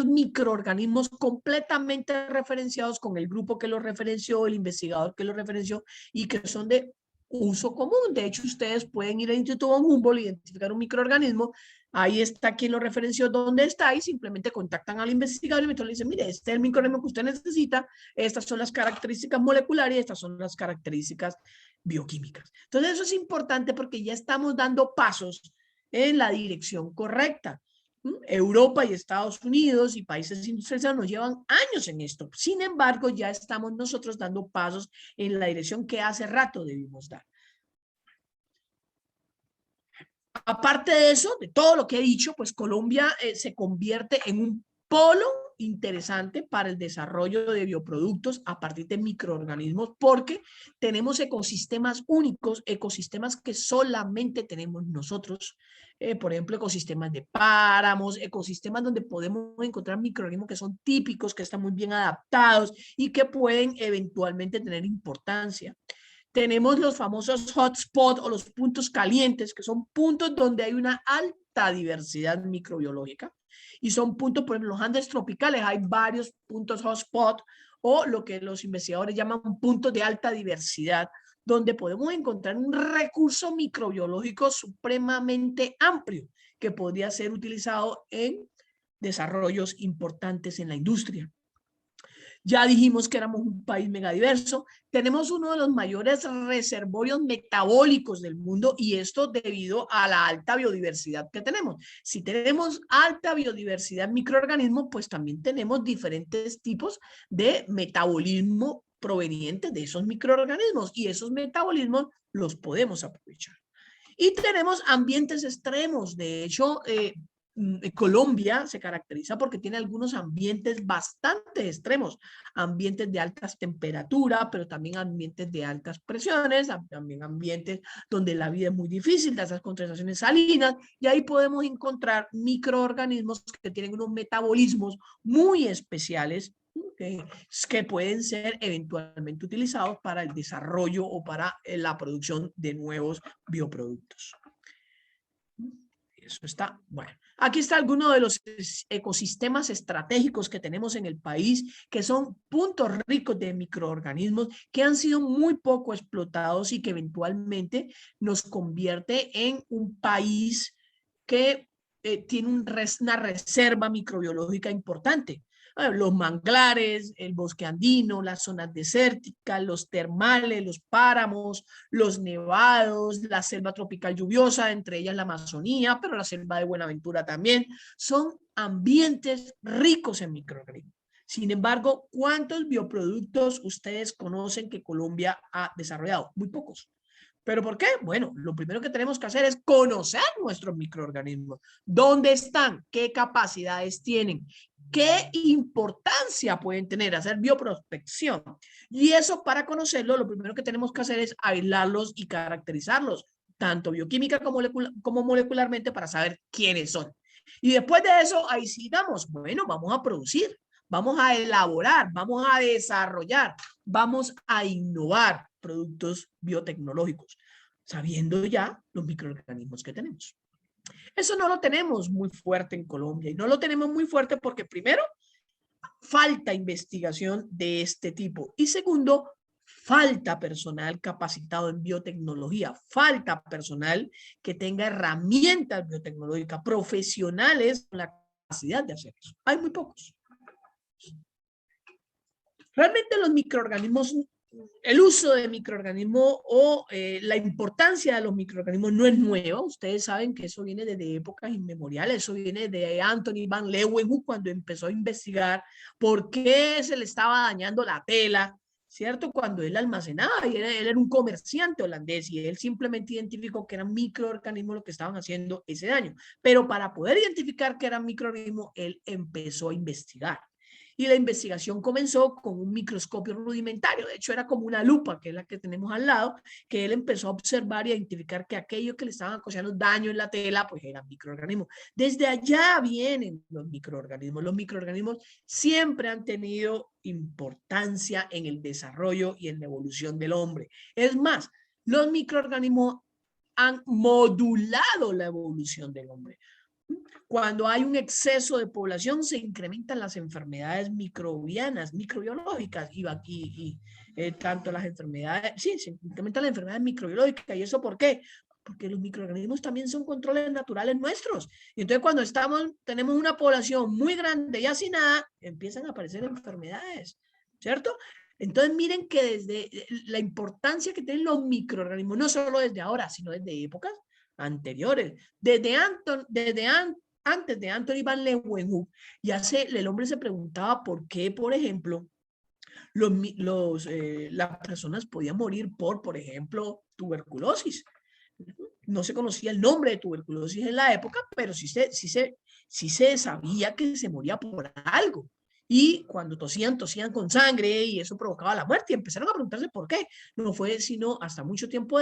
microorganismos completamente referenciados con el grupo que los referenció, el investigador que los referenció y que son de uso común. De hecho, ustedes pueden ir al Instituto von Humboldt, identificar un microorganismo, ahí está quien lo referenció, dónde está, y simplemente contactan al investigador y le dicen, mire, este es el microorganismo que usted necesita, estas son las características moleculares y estas son las características bioquímicas. Entonces, eso es importante porque ya estamos dando pasos en la dirección correcta. Europa y Estados Unidos y países industrializados nos llevan años en esto. Sin embargo, ya estamos nosotros dando pasos en la dirección que hace rato debimos dar. Aparte de eso, de todo lo que he dicho, pues Colombia se convierte en un polo interesante para el desarrollo de bioproductos a partir de microorganismos, porque tenemos ecosistemas únicos, ecosistemas que solamente tenemos nosotros, por ejemplo, ecosistemas de páramos, ecosistemas donde podemos encontrar microorganismos que son típicos, que están muy bien adaptados y que pueden eventualmente tener importancia. Tenemos los famosos hotspots o los puntos calientes, que son puntos donde hay una alta diversidad microbiológica. Y son puntos, por ejemplo, en los Andes tropicales hay varios puntos hotspot o lo que los investigadores llaman puntos de alta diversidad, donde podemos encontrar un recurso microbiológico supremamente amplio que podría ser utilizado en desarrollos importantes en la industria. Ya dijimos que éramos un país megadiverso. Tenemos uno de los mayores reservorios metabólicos del mundo y esto debido a la alta biodiversidad que tenemos. Si tenemos alta biodiversidad en microorganismos, pues también tenemos diferentes tipos de metabolismo provenientes de esos microorganismos y esos metabolismos los podemos aprovechar. Y tenemos ambientes extremos. De hecho, Colombia se caracteriza porque tiene algunos ambientes bastante extremos, ambientes de altas temperaturas, pero también ambientes de altas presiones, también ambientes donde la vida es muy difícil, de esas concentraciones salinas, y ahí podemos encontrar microorganismos que tienen unos metabolismos muy especiales que pueden ser eventualmente utilizados para el desarrollo o para la producción de nuevos bioproductos. Eso está, bueno. Aquí está alguno de los ecosistemas estratégicos que tenemos en el país, que son puntos ricos de microorganismos que han sido muy poco explotados y que eventualmente nos convierte en un país que tiene una reserva microbiológica importante. Los manglares, el bosque andino, las zonas desérticas, los termales, los páramos, los nevados, la selva tropical lluviosa, entre ellas la Amazonía, pero la selva de Buenaventura también, son ambientes ricos en microorganismos. Sin embargo, ¿cuántos bioproductos ustedes conocen que Colombia ha desarrollado? Muy pocos. ¿Pero por qué? Bueno, lo primero que tenemos que hacer es conocer nuestros microorganismos. ¿Dónde están? ¿Qué capacidades tienen? ¿Qué importancia pueden tener? Hacer bioprospección. Y eso, para conocerlo, lo primero que tenemos que hacer es aislarlos y caracterizarlos, tanto bioquímica como molecularmente, para saber quiénes son. Y después de eso, ahí sí damos, bueno, vamos a producir, vamos a elaborar, vamos a desarrollar, vamos a innovar productos biotecnológicos, sabiendo ya los microorganismos que tenemos. Eso no lo tenemos muy fuerte en Colombia, y no lo tenemos muy fuerte porque, primero, falta investigación de este tipo, y segundo, falta personal capacitado en biotecnología, falta personal que tenga herramientas biotecnológicas, profesionales con la capacidad de hacer eso. Hay muy pocos. Realmente los microorganismos, el uso de microorganismos o la importancia de los microorganismos no es nueva. Ustedes saben que eso viene desde épocas inmemoriales. Eso viene de Anthony van Leeuwenhoek, cuando empezó a investigar por qué se le estaba dañando la tela, ¿cierto? Cuando él almacenaba, y él era un comerciante holandés, y él simplemente identificó que eran microorganismos los que estaban haciendo ese daño. Pero para poder identificar que eran microorganismos, él empezó a investigar. Y la investigación comenzó con un microscopio rudimentario. De hecho, era como una lupa, que es la que tenemos al lado, que él empezó a observar y a identificar que aquello que le estaban causando daño en la tela, pues eran microorganismos. Desde allá vienen los microorganismos. Los microorganismos siempre han tenido importancia en el desarrollo y en la evolución del hombre. Es más, los microorganismos han modulado la evolución del hombre. Cuando hay un exceso de población, se incrementan las enfermedades microbianas, microbiológicas, y tanto las enfermedades, sí, se incrementan las enfermedades microbiológicas. ¿Y eso por qué? Porque los microorganismos también son controles naturales nuestros. Y entonces cuando tenemos una población muy grande y así nada, empiezan a aparecer enfermedades, ¿cierto? Entonces miren que desde la importancia que tienen los microorganismos, no solo desde ahora, sino desde épocas anteriores, antes de Anthony van Leeuwenhoek, el hombre se preguntaba por qué, por ejemplo, las personas podían morir por ejemplo, tuberculosis. No se conocía el nombre de tuberculosis en la época, pero sí se sabía que se moría por algo. Y cuando tosían con sangre, y eso provocaba la muerte, y empezaron a preguntarse por qué. No fue sino hasta mucho tiempo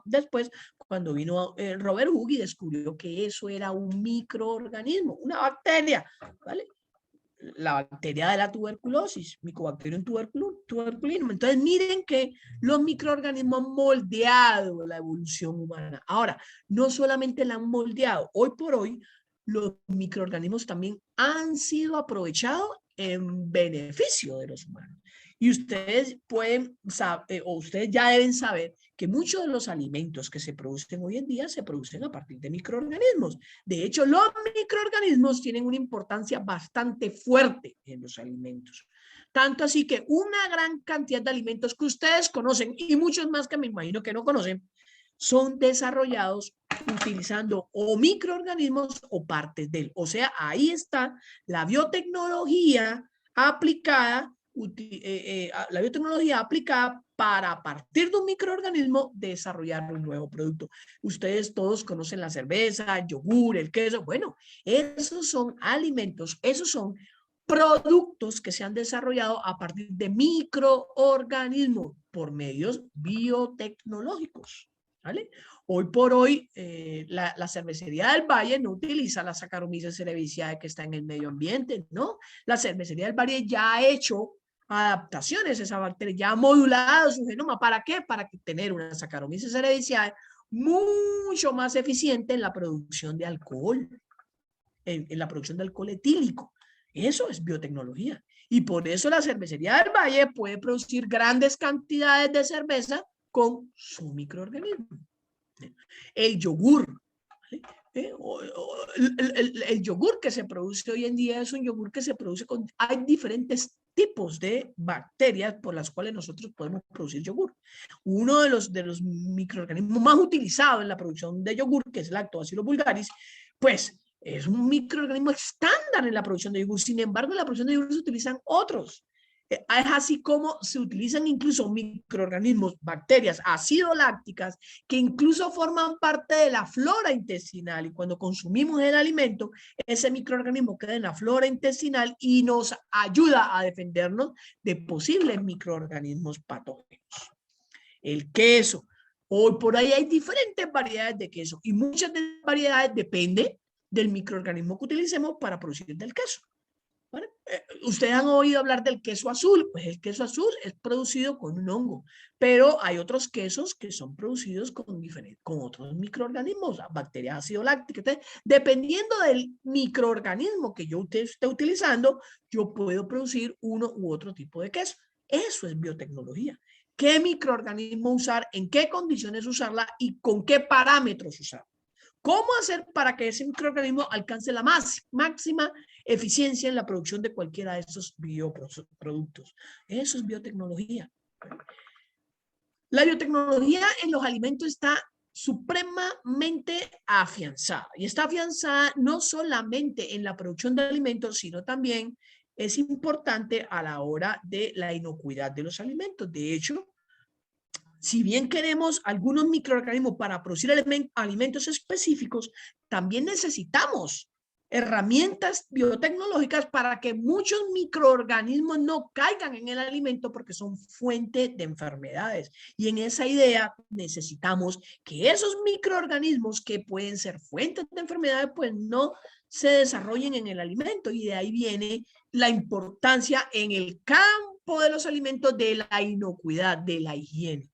después, cuando vino Robert Hooke y descubrió que eso era un microorganismo, una bacteria, ¿vale? La bacteria de la tuberculosis, Mycobacterium tuberculinum. Entonces miren que los microorganismos han moldeado la evolución humana. Ahora, no solamente la han moldeado, hoy por hoy los microorganismos también han sido aprovechados en beneficio de los humanos. Y ustedes pueden saber, o ustedes ya deben saber, que muchos de los alimentos que se producen hoy en día se producen a partir de microorganismos. De hecho, los microorganismos tienen una importancia bastante fuerte en los alimentos. Tanto así que una gran cantidad de alimentos que ustedes conocen, y muchos más que me imagino que no conocen, son desarrollados utilizando o microorganismos o partes de él. O sea, ahí está la biotecnología aplicada para a partir de un microorganismo desarrollar un nuevo producto. Ustedes todos conocen la cerveza, el yogur, el queso. Bueno, esos son alimentos, esos son productos que se han desarrollado a partir de microorganismos por medios biotecnológicos. ¿Vale? Hoy por hoy, la cervecería del Valle no utiliza la Saccharomyces cerevisiae que está en el medio ambiente, ¿no? La cervecería del Valle ya ha hecho adaptaciones a esa bacteria, ya ha modulado su genoma. ¿Para qué? Para tener una Saccharomyces cerevisiae mucho más eficiente en la producción de alcohol, en la producción de alcohol etílico. Eso es biotecnología. Y por eso la cervecería del Valle puede producir grandes cantidades de cerveza con su microorganismo. El yogur, ¿vale? El yogur que se produce hoy en día es un yogur que se produce con... Hay diferentes tipos de bacterias por las cuales nosotros podemos producir yogur. Uno de los microorganismos más utilizados en la producción de yogur, que es Lactobacillus vulgaris, pues es un microorganismo estándar en la producción de yogur. Sin embargo, en la producción de yogur se utilizan otros. Es así como se utilizan incluso microorganismos, bacterias acidolácticas, que incluso forman parte de la flora intestinal. Y cuando consumimos el alimento, ese microorganismo queda en la flora intestinal y nos ayuda a defendernos de posibles microorganismos patógenos. El queso. Hoy por ahí hay diferentes variedades de queso y muchas de las variedades dependen del microorganismo que utilicemos para producir el queso. ¿Vale? Ustedes han oído hablar del queso azul. Pues el queso azul es producido con un hongo, pero hay otros quesos que son producidos con otros microorganismos, bacterias acidolácticas. Entonces, dependiendo del microorganismo que yo esté utilizando, yo puedo producir uno u otro tipo de queso. Eso es biotecnología. ¿Qué microorganismo usar? ¿En qué condiciones usarla? ¿Y con qué parámetros usarla? ¿Cómo hacer para que ese microorganismo alcance la máxima eficiencia en la producción de cualquiera de estos bioproductos? Eso es biotecnología. La biotecnología en los alimentos está supremamente afianzada. Y está afianzada no solamente en la producción de alimentos, sino también es importante a la hora de la inocuidad de los alimentos. De hecho, si bien queremos algunos microorganismos para producir alimentos específicos, también necesitamos herramientas biotecnológicas para que muchos microorganismos no caigan en el alimento porque son fuente de enfermedades. Y en esa idea necesitamos que esos microorganismos que pueden ser fuentes de enfermedades, pues no se desarrollen en el alimento. Y de ahí viene la importancia en el campo de los alimentos de la inocuidad, de la higiene.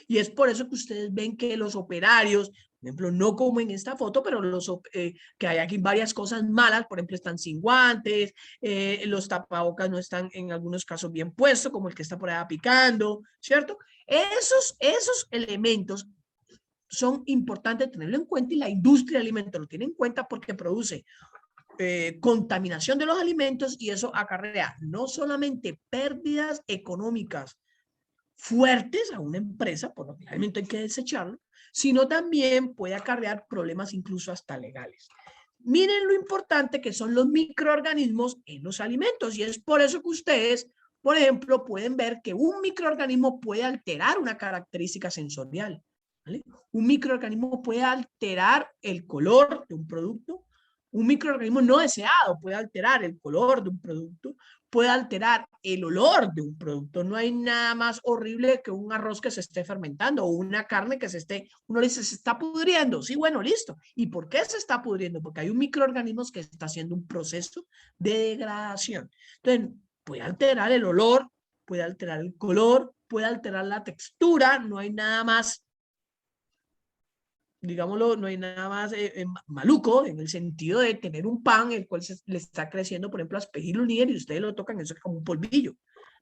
Y es por eso que ustedes ven que los operarios, por ejemplo, no como en esta foto, pero que hay aquí varias cosas malas, por ejemplo, están sin guantes, los tapabocas no están en algunos casos bien puestos, como el que está por allá picando, ¿cierto? Esos elementos son importantes tenerlo en cuenta y la industria alimentaria lo tiene en cuenta porque produce contaminación de los alimentos y eso acarrea no solamente pérdidas económicas fuertes a una empresa, por lo que realmente hay que desecharlo, sino también puede acarrear problemas incluso hasta legales. Miren lo importante que son los microorganismos en los alimentos y es por eso que ustedes, por ejemplo, pueden ver que un microorganismo puede alterar una característica sensorial, ¿vale? Un microorganismo puede alterar el color de un producto, un microorganismo no deseado puede alterar el color de un producto, puede alterar el olor de un producto. No hay nada más horrible que un arroz que se esté fermentando o una carne que uno dice, se está pudriendo. Sí, bueno, listo. ¿Y por qué se está pudriendo? Porque hay un microorganismo que está haciendo un proceso de degradación. Entonces, puede alterar el olor, puede alterar el color, puede alterar la textura. No hay nada más, digámoslo, no hay nada más maluco en el sentido de tener un pan el cual le está creciendo, por ejemplo, aspergillus niger y ustedes lo tocan, eso es como un polvillo,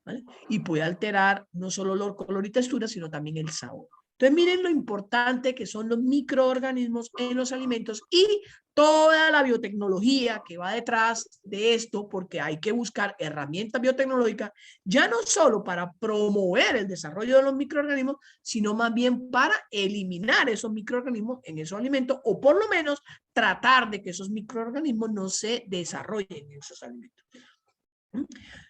¿vale? Y puede alterar no solo olor, color y textura, sino también el sabor. Entonces, miren lo importante que son los microorganismos en los alimentos y toda la biotecnología que va detrás de esto, porque hay que buscar herramientas biotecnológicas, ya no solo para promover el desarrollo de los microorganismos, sino más bien para eliminar esos microorganismos en esos alimentos, o por lo menos tratar de que esos microorganismos no se desarrollen en esos alimentos.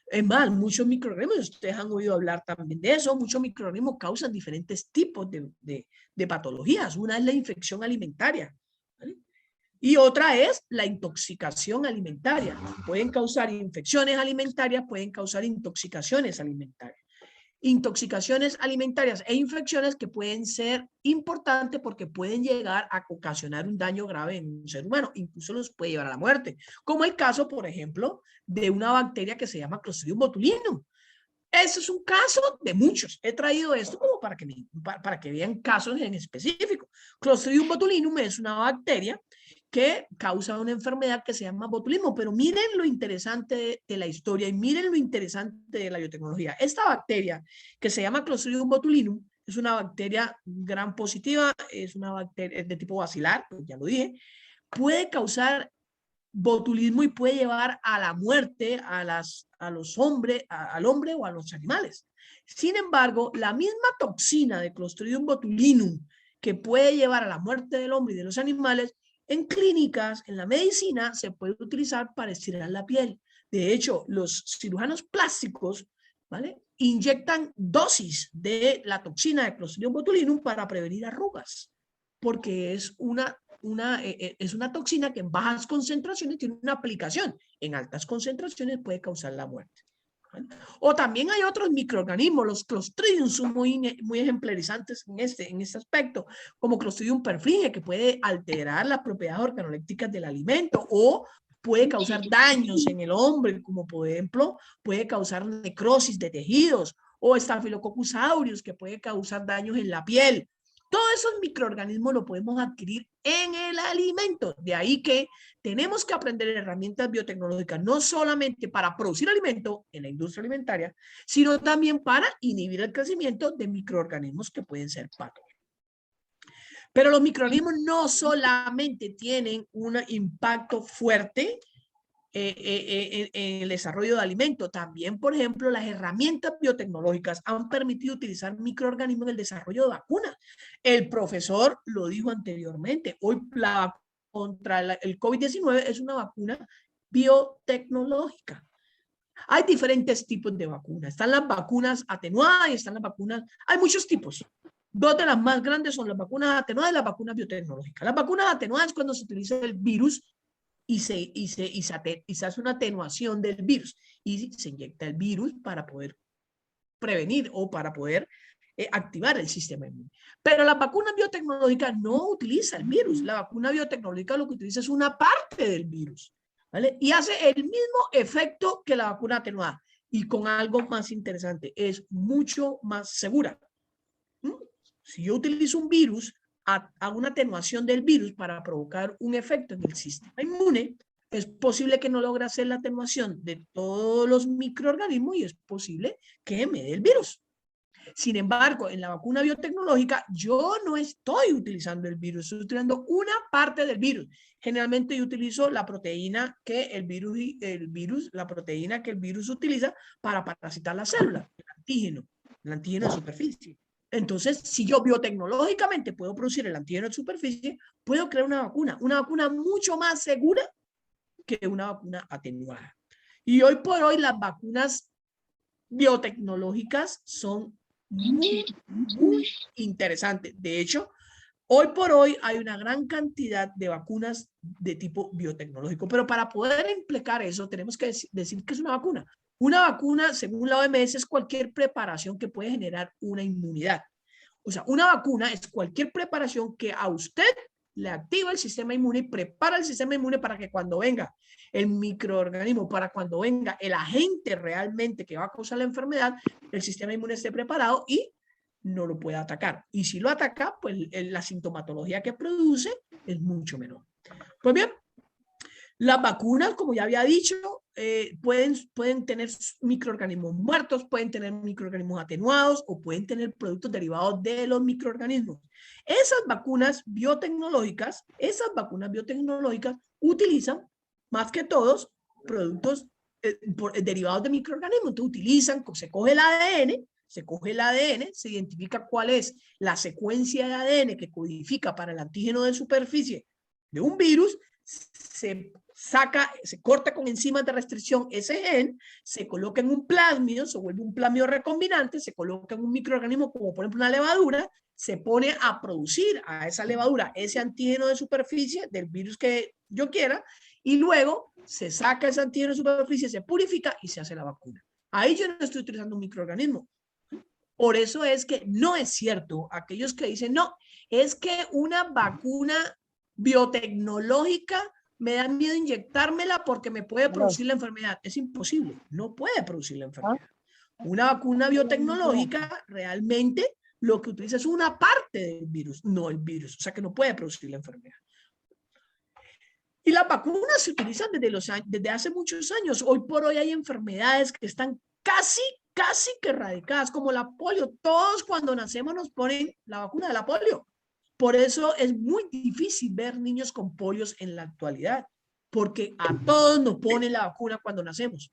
Es más, muchos microorganismos, ustedes han oído hablar también de eso, muchos microorganismos causan diferentes tipos de patologías. Una es la infección alimentaria, ¿vale? Y otra es la intoxicación alimentaria. Pueden causar infecciones alimentarias, pueden causar intoxicaciones alimentarias. Intoxicaciones alimentarias e infecciones que pueden ser importantes porque pueden llegar a ocasionar un daño grave en un ser humano, incluso los puede llevar a la muerte, como el caso, por ejemplo, de una bacteria que se llama Clostridium botulinum. Ese es un caso de muchos. He traído esto como para que vean casos en específico. Clostridium botulinum es una bacteria que causa una enfermedad que se llama botulismo, pero miren lo interesante de la historia y miren lo interesante de la biotecnología. Esta bacteria que se llama Clostridium botulinum es una bacteria gran positiva, es una bacteria de tipo bacilar, pues ya lo dije, puede causar botulismo y puede llevar a la muerte al hombre o a los animales. Sin embargo, la misma toxina de Clostridium botulinum que puede llevar a la muerte del hombre y de los animales, en clínicas, en la medicina, se puede utilizar para estirar la piel. De hecho, los cirujanos plásticos, ¿vale?, inyectan dosis de la toxina de Clostridium botulinum para prevenir arrugas, porque es una toxina que en bajas concentraciones tiene una aplicación. En altas concentraciones puede causar la muerte. ¿Vale? O también hay otros microorganismos, los Clostridium son muy ejemplarizantes en este aspecto, como Clostridium perfringens, que puede alterar las propiedades organolépticas del alimento o puede causar daños en el hombre, como por ejemplo puede causar necrosis de tejidos, o Staphylococcus aureus, que puede causar daños en la piel. Todos esos microorganismos lo podemos adquirir en el alimento. De ahí que tenemos que aprender herramientas biotecnológicas, no solamente para producir alimento en la industria alimentaria, sino también para inhibir el crecimiento de microorganismos que pueden ser patógenos. Pero los microorganismos no solamente tienen un impacto fuerte en el desarrollo de alimentos. También, por ejemplo, las herramientas biotecnológicas han permitido utilizar microorganismos en el desarrollo de vacunas. El profesor lo dijo anteriormente. Hoy la contra el COVID-19 es una vacuna biotecnológica. Hay diferentes tipos de vacunas. Están las vacunas atenuadas y están las vacunas... Hay muchos tipos. Dos de las más grandes son las vacunas atenuadas y las vacunas biotecnológicas. Las vacunas atenuadas es cuando se utiliza el virus y se hace una atenuación del virus y se inyecta el virus para poder prevenir o para poder activar el sistema inmune. Pero la vacuna biotecnológica no utiliza el virus. La vacuna biotecnológica lo que utiliza es una parte del virus, ¿vale? Y hace el mismo efecto que la vacuna atenuada. Y con algo más interesante, es mucho más segura. Si yo utilizo un virus, hago una atenuación del virus para provocar un efecto en el sistema inmune, es posible que no logre hacer la atenuación de todos los microorganismos y es posible que me dé el virus. Sin embargo, en la vacuna biotecnológica, yo no estoy utilizando el virus, estoy utilizando una parte del virus. Generalmente yo utilizo la proteína que el virus utiliza para parasitar la célula, el antígeno de superficie. Entonces, si yo biotecnológicamente puedo producir el antígeno de superficie, puedo crear una vacuna mucho más segura que una vacuna atenuada. Y hoy por hoy las vacunas biotecnológicas son muy interesantes. De hecho, hoy por hoy hay una gran cantidad de vacunas de tipo biotecnológico, pero para poder implicar eso tenemos que decir que es una vacuna. Una vacuna, según la OMS, es cualquier preparación que puede generar una inmunidad. O sea, una vacuna es cualquier preparación que a usted le activa el sistema inmune y prepara el sistema inmune para que cuando venga el microorganismo, para cuando venga el agente realmente que va a causar la enfermedad, el sistema inmune esté preparado y no lo pueda atacar. Y si lo ataca, pues la sintomatología que produce es mucho menor. Pues bien, las vacunas, como ya había dicho, pueden tener microorganismos muertos, pueden tener microorganismos atenuados o pueden tener productos derivados de los microorganismos. Esas vacunas biotecnológicas utilizan más que todos productos derivados de microorganismos. Entonces se coge el ADN, se identifica cuál es la secuencia de ADN que codifica para el antígeno de superficie de un virus, se corta con enzimas de restricción ese gen, se coloca en un plasmio, se vuelve un plasmio recombinante, se coloca en un microorganismo como por ejemplo una levadura, se pone a producir a esa levadura ese antígeno de superficie del virus que yo quiera, y luego se saca ese antígeno de superficie, se purifica y se hace la vacuna. Ahí yo no estoy utilizando un microorganismo. Por eso es que no es cierto aquellos que dicen, no, es que una vacuna biotecnológica me da miedo inyectármela porque me puede producir la enfermedad. Es imposible, no puede producir la enfermedad. Una vacuna biotecnológica realmente lo que utiliza es una parte del virus, no el virus, o sea que no puede producir la enfermedad. Y las vacunas se utilizan desde hace muchos años. Hoy por hoy hay enfermedades que están casi que erradicadas, como la polio. Todos cuando nacemos nos ponen la vacuna de la polio. Por eso es muy difícil ver niños con polios en la actualidad, porque a todos nos ponen la vacuna cuando nacemos.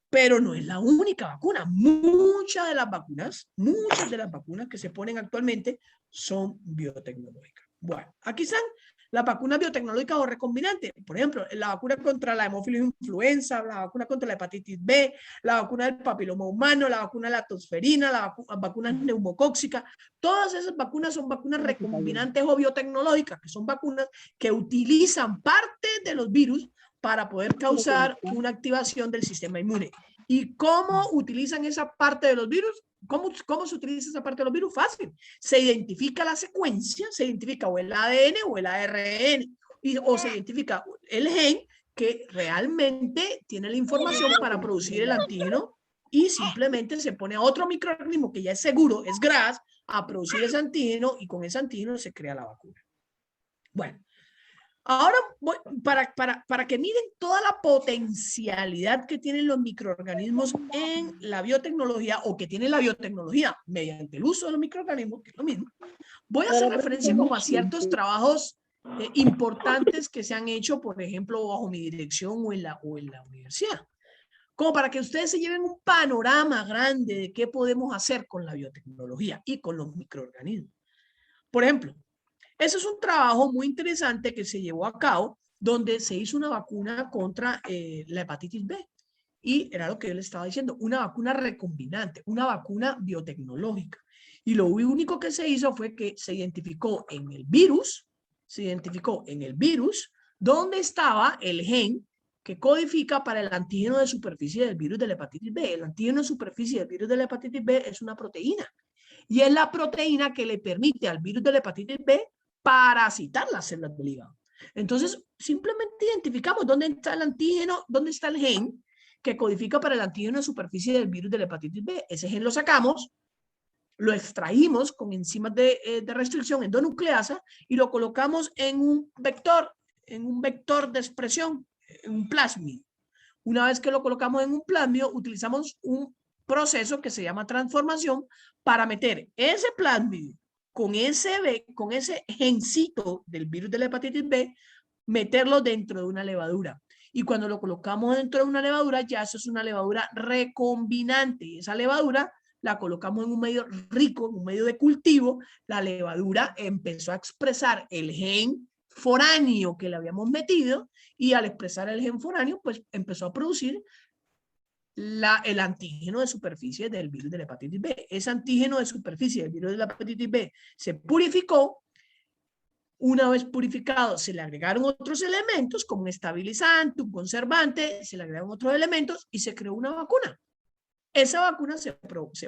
Pero no es la única vacuna. Muchas de las vacunas que se ponen actualmente son biotecnológicas. Bueno, aquí están las vacunas biotecnológicas o recombinantes. Por ejemplo, la vacuna contra la hemófilis influenza, la vacuna contra la hepatitis B, la vacuna del papiloma humano, la vacuna de la tosferina, la vacuna neumocóxica. Todas esas vacunas son vacunas recombinantes o biotecnológicas, que son vacunas que utilizan parte de los virus para poder causar una activación del sistema inmune. ¿Y cómo utilizan esa parte de los virus? ¿Cómo se utiliza esa parte de los virus? Fácil. Se identifica la secuencia, se identifica o el ADN o el ARN, o se identifica el gen que realmente tiene la información para producir el antígeno y simplemente se pone a otro microorganismo que ya es seguro, es GRAS, a producir ese antígeno y con ese antígeno se crea la vacuna. Bueno. Ahora, para que miren toda la potencialidad que tienen los microorganismos en la biotecnología o que tiene la biotecnología mediante el uso de los microorganismos, que es lo mismo, voy a hacer referencia como a ciertos trabajos importantes que se han hecho, por ejemplo, bajo mi dirección o en la universidad. Como para que ustedes se lleven un panorama grande de qué podemos hacer con la biotecnología y con los microorganismos. Por ejemplo, ese es un trabajo muy interesante que se llevó a cabo donde se hizo una vacuna contra la hepatitis B. Y era lo que yo les estaba diciendo, una vacuna recombinante, una vacuna biotecnológica. Y lo único que se hizo fue que se identificó en el virus dónde estaba el gen que codifica para el antígeno de superficie del virus de la hepatitis B. El antígeno de superficie del virus de la hepatitis B es una proteína. Y es la proteína que le permite al virus de la hepatitis B parasitar las células del hígado. Entonces, simplemente identificamos dónde está el antígeno, dónde está el gen que codifica para el antígeno de superficie del virus de la hepatitis B. Ese gen lo sacamos, lo extraímos con enzimas de restricción endonucleasa y lo colocamos en un vector de expresión, en un plasmio. Una vez que lo colocamos en un plasmio, utilizamos un proceso que se llama transformación para meter ese plasmio con ese gencito del virus de la hepatitis B, meterlo dentro de una levadura. Y cuando lo colocamos dentro de una levadura, ya eso es una levadura recombinante. Y esa levadura la colocamos en un medio rico, en un medio de cultivo. La levadura empezó a expresar el gen foráneo que le habíamos metido y al expresar el gen foráneo, pues empezó a producir el antígeno de superficie del virus de la hepatitis B. Ese antígeno de superficie del virus de la hepatitis B se purificó. Una vez purificado, se le agregaron otros elementos como un estabilizante, un conservante, se le agregaron otros elementos y se creó una vacuna. Esa vacuna se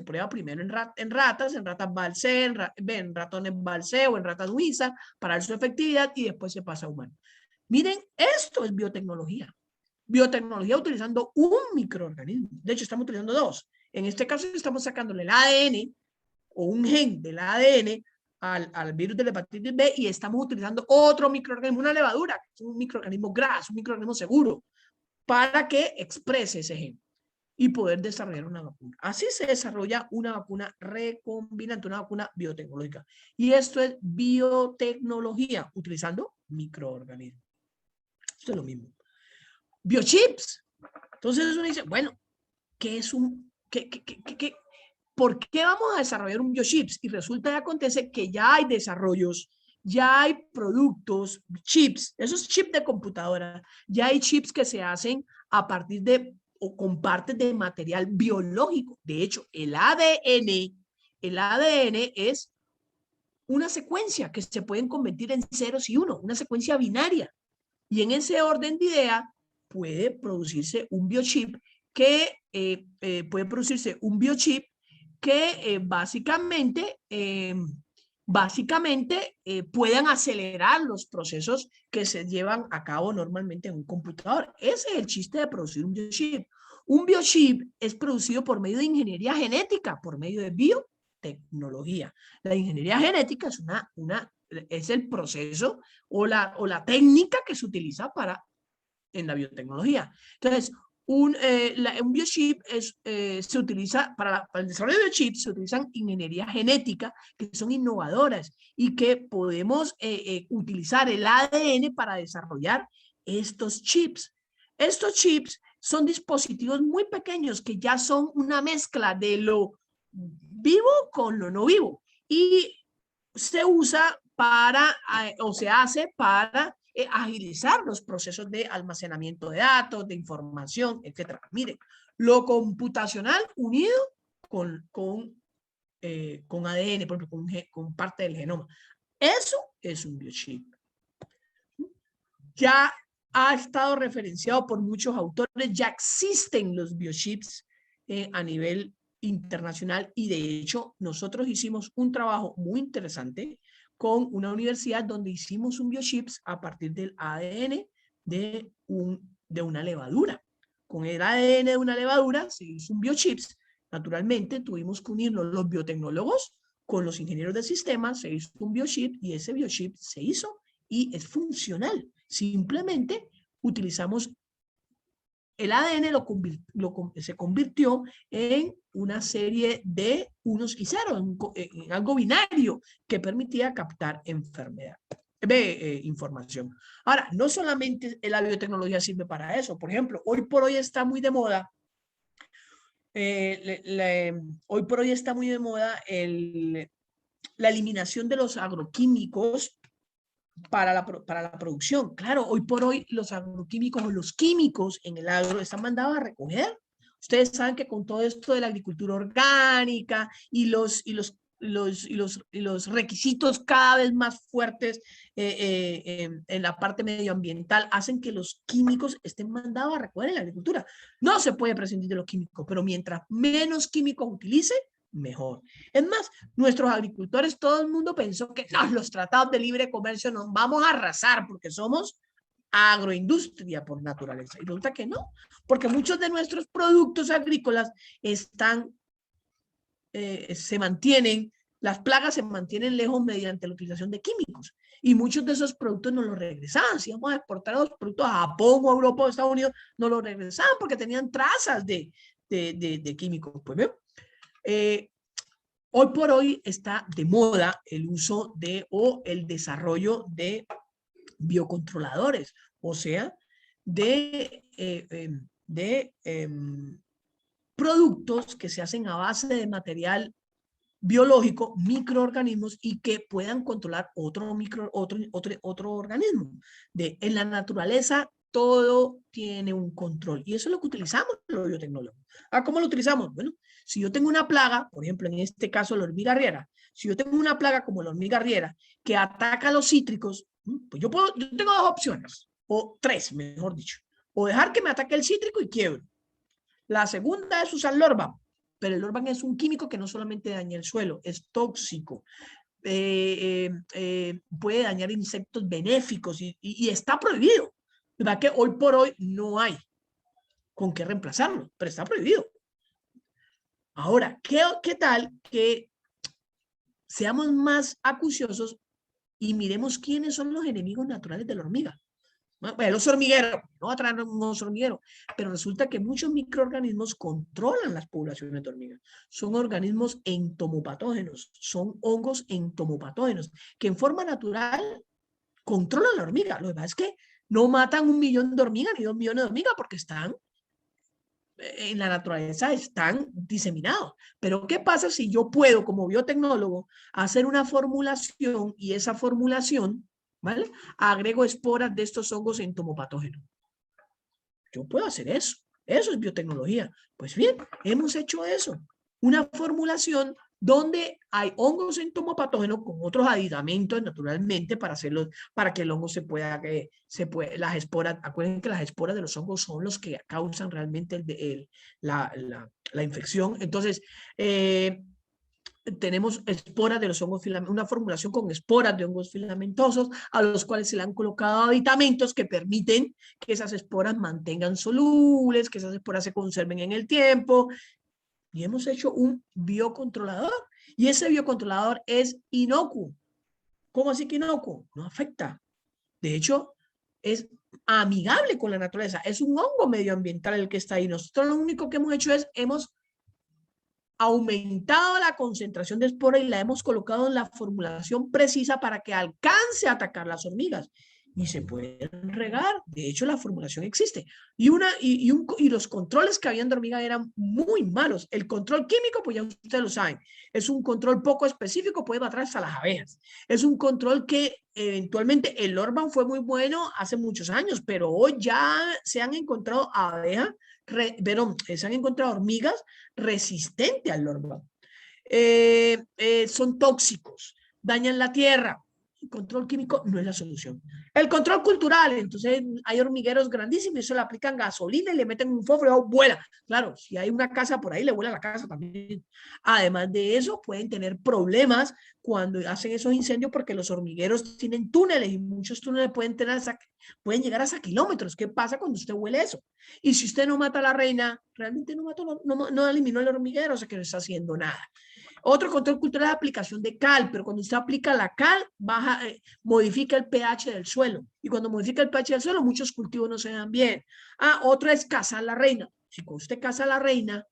prueba primero en ratas Balcé, en ratones Balcé o en ratas Wisa para ver su efectividad y después se pasa a humanos. Miren, esto es biotecnología. Biotecnología utilizando un microorganismo. De hecho, estamos utilizando dos. En este caso, estamos sacándole el ADN o un gen del ADN al virus de la hepatitis B y estamos utilizando otro microorganismo, una levadura, que es un microorganismo GRAS, un microorganismo seguro, para que exprese ese gen y poder desarrollar una vacuna. Así se desarrolla una vacuna recombinante, una vacuna biotecnológica. Y esto es biotecnología, utilizando microorganismos. Esto es lo mismo. Biochips. Entonces uno dice, bueno, ¿qué es ¿por qué vamos a desarrollar un biochips? Y resulta y acontece que ya hay desarrollos ya hay productos, chips, esos chips de computadora, ya hay chips que se hacen a partir de o con partes de material biológico. De hecho, el ADN es una secuencia que se pueden convertir en ceros y uno, una secuencia binaria. Y en ese orden de idea puede producirse un biochip que básicamente puedan acelerar los procesos que se llevan a cabo normalmente en un computador. Ese es el chiste de producir un biochip. Un biochip es producido por medio de ingeniería genética, por medio de biotecnología. La ingeniería genética es el proceso o la técnica que se utiliza en la biotecnología. Entonces, un biochip se utiliza para el desarrollo de biochips, se utilizan ingeniería genética que son innovadoras y que podemos utilizar el ADN para desarrollar estos chips. Estos chips son dispositivos muy pequeños que ya son una mezcla de lo vivo con lo no vivo y se usa o se hace para agilizar los procesos de almacenamiento de datos, de información, etc. Miren, lo computacional unido con ADN, por ejemplo, con parte del genoma. Eso es un biochip. Ya ha estado referenciado por muchos autores, ya existen los biochips a nivel internacional y de hecho nosotros hicimos un trabajo muy interesante con una universidad donde hicimos un biochips a partir del ADN de una levadura. Con el ADN de una levadura se hizo un biochips. Naturalmente tuvimos que unirnos los biotecnólogos con los ingenieros de sistemas, se hizo un biochip y ese biochip se hizo y es funcional. Simplemente utilizamos el ADN, se convirtió en una serie de unos y ceros, en algo binario que permitía captar información. Ahora, no solamente la biotecnología sirve para eso. Por ejemplo, hoy por hoy está muy de moda la eliminación de los agroquímicos para la producción. Claro, hoy por hoy los agroquímicos o los químicos en el agro están mandados a recoger. Ustedes saben que con todo esto de la agricultura orgánica y los requisitos cada vez más fuertes en la parte medioambiental hacen que los químicos estén mandados a recoger en la agricultura. No se puede prescindir de los químicos, pero mientras menos químicos utilice, mejor. Es más, nuestros agricultores, todo el mundo pensó que los tratados de libre comercio nos vamos a arrasar porque somos agroindustria por naturaleza. Y resulta que no, porque muchos de nuestros productos agrícolas se mantienen, las plagas se mantienen lejos mediante la utilización de químicos. Y muchos de esos productos no los regresaban. Si vamos a exportar los productos a Japón o a Europa o a Estados Unidos, no los regresaban porque tenían trazas de químicos. Pues bien, hoy por hoy está de moda el uso o el desarrollo de biocontroladores, o sea, de productos que se hacen a base de material biológico, microorganismos y que puedan controlar otro organismo. En la naturaleza todo tiene un control y eso es lo que utilizamos los biotecnólogos. ¿Cómo lo utilizamos? Bueno, si yo tengo una plaga, por ejemplo, en este caso la hormiga arriera, si yo tengo una plaga como la hormiga arriera que ataca a los cítricos, pues yo tengo dos opciones, o tres, mejor dicho. O dejar que me ataque el cítrico y quiebro. La segunda es usar Lorban, pero el Lorban es un químico que no solamente daña el suelo, es tóxico. Puede dañar insectos benéficos y está prohibido. ¿Verdad que hoy por hoy no hay con qué reemplazarlo? Pero está prohibido. Ahora, ¿qué tal que seamos más acuciosos y miremos quiénes son los enemigos naturales de la hormiga? Bueno, los hormigueros, no va a traer unos hormigueros, pero resulta que muchos microorganismos controlan las poblaciones de hormigas. Son organismos entomopatógenos, son hongos entomopatógenos que en forma natural controlan la hormiga. Lo que pasa es que no matan 1 millón de hormigas ni 2 millones de hormigas porque están en la naturaleza están diseminados. Pero ¿qué pasa si yo puedo, como biotecnólogo, hacer una formulación y esa formulación, ¿vale? Agrego esporas de estos hongos entomopatógenos. Yo puedo hacer eso. Eso es biotecnología. Pues bien, hemos hecho eso. Una formulación donde hay hongos entomopatógenos con otros aditamentos naturalmente para hacerlos, para que el hongo las esporas, acuérdense que las esporas de los hongos son los que causan realmente la infección. Entonces, tenemos esporas de los hongos filamentosos, una formulación con esporas de hongos filamentosos a los cuales se le han colocado aditamentos que permiten que esas esporas mantengan solubles, que esas esporas se conserven en el tiempo. Y hemos hecho un biocontrolador. Y ese biocontrolador es inocuo. ¿Cómo así que inocuo? No afecta. De hecho, es amigable con la naturaleza. Es un hongo medioambiental el que está ahí. Nosotros lo único que hemos hecho es, hemos aumentado la concentración de espora y la hemos colocado en la formulación precisa para que alcance a atacar las hormigas. Y se pueden regar. De hecho, la formulación existe. Y los controles que habían de hormiga eran muy malos. El control químico, pues ya ustedes lo saben, es un control poco específico, puede matar hasta las abejas. Es un control que eventualmente el Orban fue muy bueno hace muchos años, pero hoy ya se han encontrado abejas, se han encontrado hormigas resistentes al Orban. Son tóxicos, dañan la tierra. El control químico no es la solución. El control cultural, entonces hay hormigueros grandísimos, eso le aplican gasolina y le meten un fósforo y vuela. Claro, si hay una casa por ahí, le vuela la casa también. Además de eso, pueden tener problemas cuando hacen esos incendios porque los hormigueros tienen túneles y muchos túneles pueden llegar hasta kilómetros. ¿Qué pasa cuando usted huele eso? Y si usted no mata a la reina, realmente no eliminó el hormiguero, o sea que no está haciendo nada. Otro control cultural es la aplicación de cal, pero cuando usted aplica la cal, modifica el pH del suelo. Y cuando modifica el pH del suelo, muchos cultivos no se dan bien. Otro es cazar la reina. Si usted caza la reina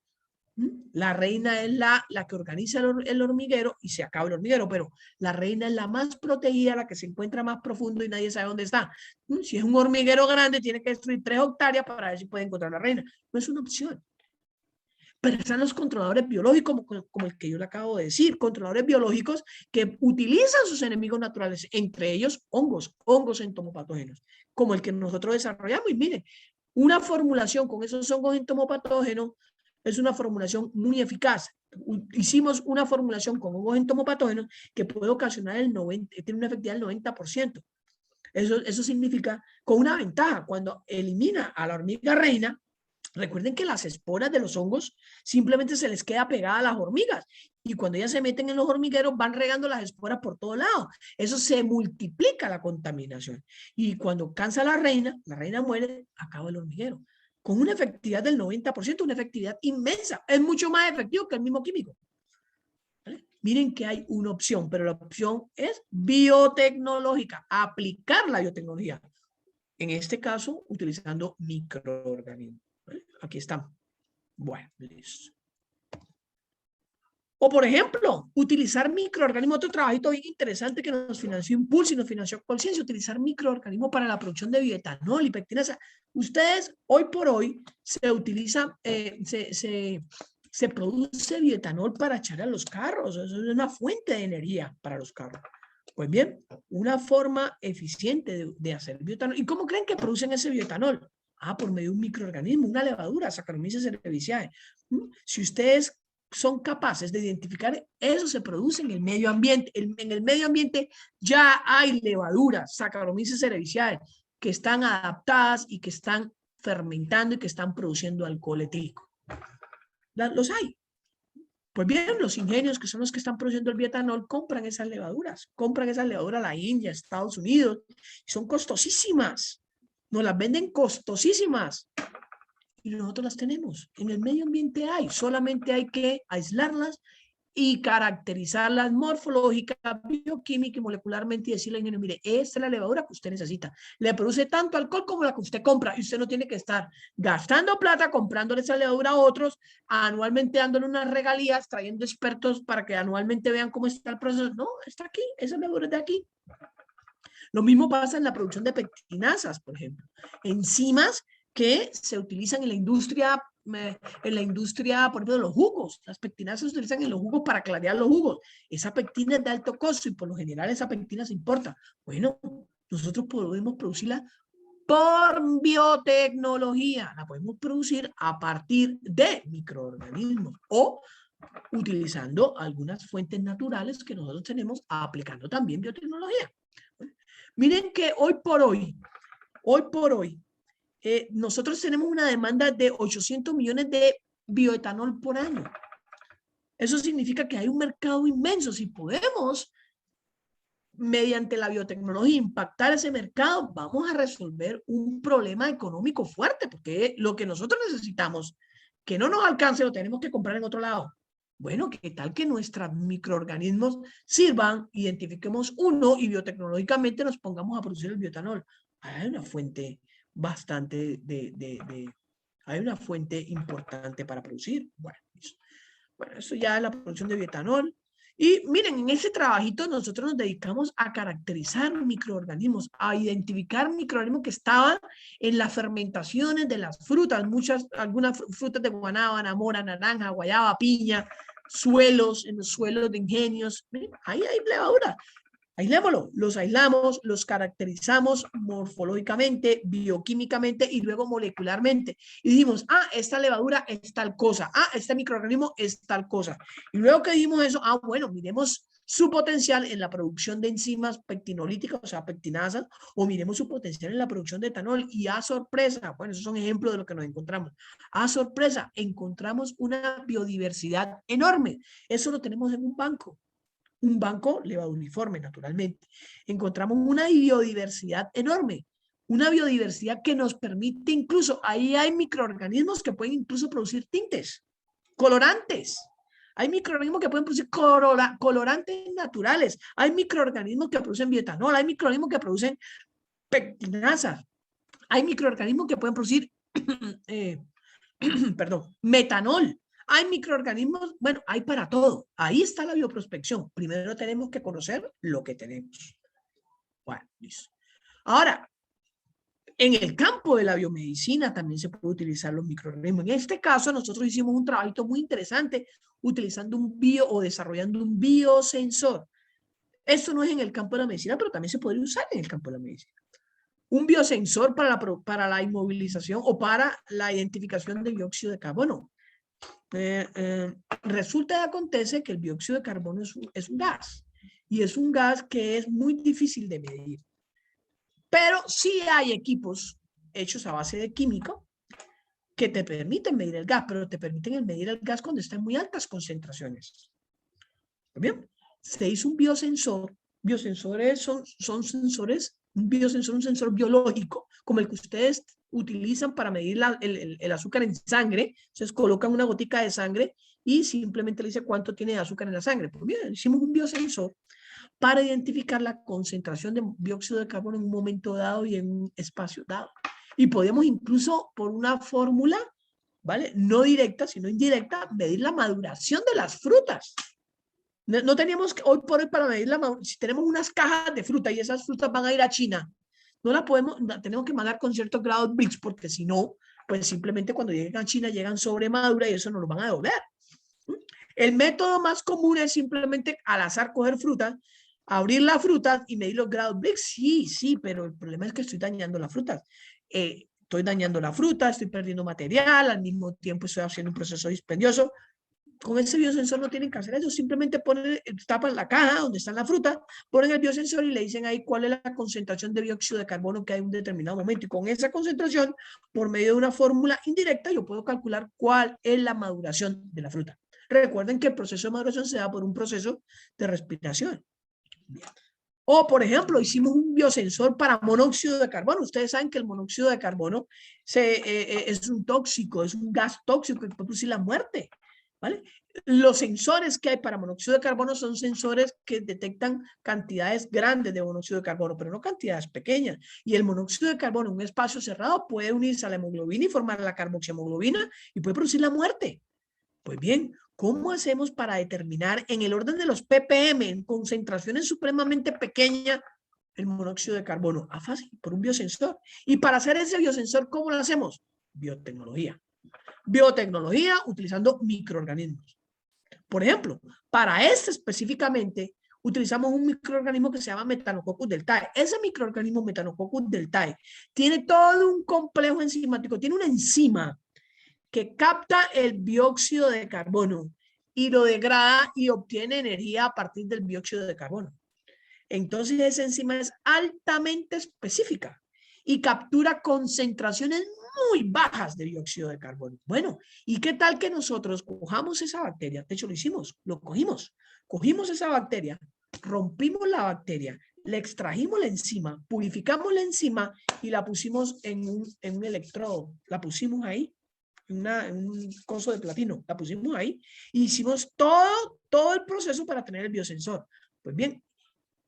es la que organiza el hormiguero y se acaba el hormiguero, pero la reina es la más protegida, la que se encuentra más profundo y nadie sabe dónde está. Si es un hormiguero grande, tiene que destruir 3 hectáreas para ver si puede encontrar la reina. No es una opción. Pero están los controladores biológicos, como el que yo le acabo de decir, controladores biológicos que utilizan sus enemigos naturales, entre ellos hongos entomopatógenos, como el que nosotros desarrollamos. Y miren, una formulación con esos hongos entomopatógenos es una formulación muy eficaz. Hicimos una formulación con hongos entomopatógenos que puede ocasionar tiene una efectividad del 90%. Eso significa, con una ventaja, cuando elimina a la hormiga reina. Recuerden que las esporas de los hongos simplemente se les queda pegada a las hormigas y cuando ellas se meten en los hormigueros van regando las esporas por todos lados. Eso se multiplica la contaminación y cuando cansa la reina muere, acaba el hormiguero. Con una efectividad del 90%, una efectividad inmensa. Es mucho más efectivo que el mismo químico. ¿Vale? Miren que hay una opción, pero la opción es biotecnológica, aplicar la biotecnología. En este caso, utilizando microorganismos. Aquí están. Bueno, listo. O por ejemplo, utilizar microorganismos, otro trabajito bien interesante que nos financió Impulse y nos financió Conciencia, utilizar microorganismos para la producción de bioetanol y pectinasa. Ustedes, hoy por hoy, se utiliza, se produce bioetanol para echar a los carros. Eso es una fuente de energía para los carros. Pues bien, una forma eficiente de hacer bioetanol. ¿Y cómo creen que producen ese bioetanol? Por medio de un microorganismo, una levadura, Saccharomyces cerevisiae. Si ustedes son capaces de identificar, eso se produce en el medio ambiente. En el medio ambiente ya hay levaduras, Saccharomyces cerevisiae, que están adaptadas y que están fermentando y que están produciendo alcohol etílico. Los hay. Pues bien, los ingenios que son los que están produciendo el bioetanol compran esas levaduras a la India, Estados Unidos, y son costosísimas. Nos las venden costosísimas y nosotros las tenemos. En el medio ambiente solamente hay que aislarlas y caracterizarlas morfológica, bioquímica y molecularmente y decirle al ingeniero, mire, esta es la levadura que usted necesita. Le produce tanto alcohol como la que usted compra y usted no tiene que estar gastando plata comprándole esa levadura a otros, anualmente dándole unas regalías, trayendo expertos para que anualmente vean cómo está el proceso. No, está aquí, esa levadura es de aquí. Lo mismo pasa en la producción de pectinasas, por ejemplo. Enzimas que se utilizan en la industria en la industria, por ejemplo, de los jugos. Las pectinas se utilizan en los jugos para clarear los jugos. Esa pectina es de alto costo y por lo general esa pectina se importa. Bueno, nosotros podemos producirla por biotecnología. La podemos producir a partir de microorganismos o utilizando algunas fuentes naturales que nosotros tenemos, aplicando también biotecnología. Miren que hoy por hoy, nosotros tenemos una demanda de 800 millones de bioetanol por año. Eso significa que hay un mercado inmenso. Si podemos, mediante la biotecnología, impactar ese mercado, vamos a resolver un problema económico fuerte, porque lo que nosotros necesitamos, que no nos alcance, lo tenemos que comprar en otro lado. Bueno, ¿qué tal que nuestros microorganismos sirvan, identifiquemos uno y biotecnológicamente nos pongamos a producir el bioetanol? Hay una fuente bastante hay una fuente importante para producir. Bueno, eso ya es la producción de bioetanol. Y miren, en ese trabajito nosotros nos dedicamos a caracterizar microorganismos, a identificar microorganismos que estaban en las fermentaciones de las frutas, algunas frutas de guanábana, mora, naranja, guayaba, piña, suelos, en los suelos de ingenios. Miren, ahí hay levadura. Aislémoslo, los aislamos, los caracterizamos morfológicamente, bioquímicamente y luego molecularmente. Y dijimos, esta levadura es tal cosa, este microorganismo es tal cosa. Y luego que dijimos eso, bueno, miremos su potencial en la producción de enzimas pectinolíticas, o sea, pectinasas, o miremos su potencial en la producción de etanol. Y a sorpresa, bueno, esos son ejemplos de lo que nos encontramos. A sorpresa, encontramos una biodiversidad enorme. Eso lo tenemos en un banco levaduriforme, naturalmente. Encontramos una biodiversidad enorme, una biodiversidad que nos permite incluso, ahí hay microorganismos que pueden incluso producir tintes, colorantes. Hay microorganismos que pueden producir colorantes naturales. Hay microorganismos que producen bioetanol. Hay microorganismos que producen pectinasas. Hay microorganismos que pueden producir, metanol. Hay microorganismos, bueno, hay para todo. Ahí está la bioprospección. Primero tenemos que conocer lo que tenemos. Bueno, listo. Ahora, en el campo de la biomedicina también se puede utilizar los microorganismos. En este caso, nosotros hicimos un trabajito muy interesante utilizando desarrollando un biosensor. Esto no es en el campo de la medicina, pero también se podría usar en el campo de la medicina. Un biosensor para la inmovilización o para la identificación de dióxido de carbono. Resulta y acontece que el dióxido de carbono es un gas y es un gas que es muy difícil de medir, pero sí hay equipos hechos a base de químico que te permiten medir el gas, pero te permiten medir el gas cuando está en muy altas concentraciones. Bien, se hizo un biosensor. Biosensores son sensores, un biosensor, un sensor biológico como el que ustedes utilizan para medir el azúcar en sangre. Entonces colocan una gotica de sangre y simplemente le dice cuánto tiene de azúcar en la sangre. Pues bien, hicimos un biosensor para identificar la concentración de dióxido de carbono en un momento dado y en un espacio dado. Y podemos incluso por una fórmula, ¿vale? No directa, sino indirecta, medir la maduración de las frutas. No teníamos que, hoy por hoy para medir si tenemos unas cajas de fruta y esas frutas van a ir a China, no la tenemos que mandar con ciertos grados BRICS, porque si no, pues simplemente cuando lleguen a China llegan sobremadura y eso no lo van a devolver. El método más común es simplemente al azar coger frutas, abrir las frutas y medir los grados BRICS. Sí, pero el problema es que estoy dañando las frutas. Estoy dañando la fruta, estoy perdiendo material, al mismo tiempo estoy haciendo un proceso dispendioso. Con ese biosensor no tienen que hacer eso, simplemente tapan la caja donde está la fruta, ponen el biosensor y le dicen ahí cuál es la concentración de dióxido de carbono que hay en un determinado momento. Y con esa concentración, por medio de una fórmula indirecta, yo puedo calcular cuál es la maduración de la fruta. Recuerden que el proceso de maduración se da por un proceso de respiración. O, por ejemplo, hicimos un biosensor para monóxido de carbono. Ustedes saben que el monóxido de carbono es un tóxico, es un gas tóxico que puede producir la muerte. ¿Vale? Los sensores que hay para monóxido de carbono son sensores que detectan cantidades grandes de monóxido de carbono, pero no cantidades pequeñas. Y el monóxido de carbono en un espacio cerrado puede unirse a la hemoglobina y formar la carboxihemoglobina y puede producir la muerte. Pues bien, ¿cómo hacemos para determinar en el orden de los ppm, en concentraciones supremamente pequeñas, el monóxido de carbono? Fácil, por un biosensor. Y para hacer ese biosensor, ¿cómo lo hacemos? Biotecnología. Biotecnología utilizando microorganismos. Por ejemplo, para este específicamente, utilizamos un microorganismo que se llama Metanococcus deltae. Ese microorganismo Metanococcus deltae tiene todo un complejo enzimático, tiene una enzima que capta el dióxido de carbono y lo degrada y obtiene energía a partir del dióxido de carbono. Entonces esa enzima es altamente específica y captura concentraciones muy bajas de dióxido de carbono. Bueno, ¿y qué tal que nosotros cojamos esa bacteria? De hecho, lo hicimos, lo cogimos. Cogimos esa bacteria, rompimos la bacteria, le extrajimos la enzima, purificamos la enzima y la pusimos en un electrodo. La pusimos ahí, en un coso de platino. La pusimos ahí y hicimos todo el proceso para tener el biosensor. Pues bien,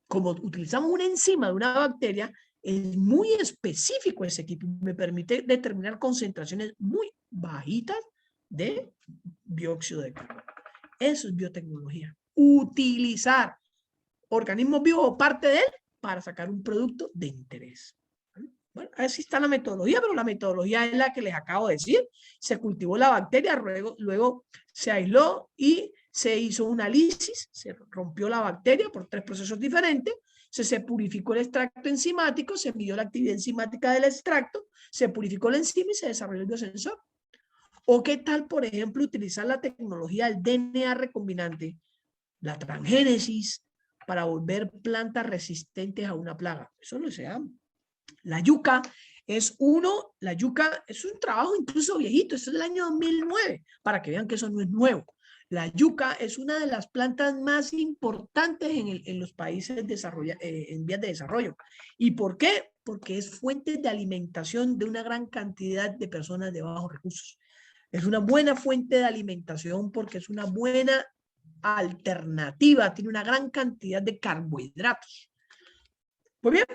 como utilizamos una enzima de una bacteria, es muy específico ese equipo. Me permite determinar concentraciones muy bajitas de dióxido de carbono. Eso es biotecnología. Utilizar organismos vivos o parte de él para sacar un producto de interés. Bueno, así está la metodología, pero la metodología es la que les acabo de decir. Se cultivó la bacteria, luego se aisló y se hizo un análisis, se rompió la bacteria por 3 procesos diferentes, se purificó el extracto enzimático, se midió la actividad enzimática del extracto, se purificó la enzima y se desarrolló el biosensor. ¿O qué tal, por ejemplo, utilizar la tecnología del DNA recombinante, la transgénesis, para volver plantas resistentes a una plaga? Eso no se llama. La yuca es un trabajo incluso viejito, esto es del año 2009, para que vean que eso no es nuevo. La yuca es una de las plantas más importantes en los países en vías de desarrollo. ¿Y por qué? Porque es fuente de alimentación de una gran cantidad de personas de bajos recursos. Es una buena fuente de alimentación porque es una buena alternativa, tiene una gran cantidad de carbohidratos. Pues bien,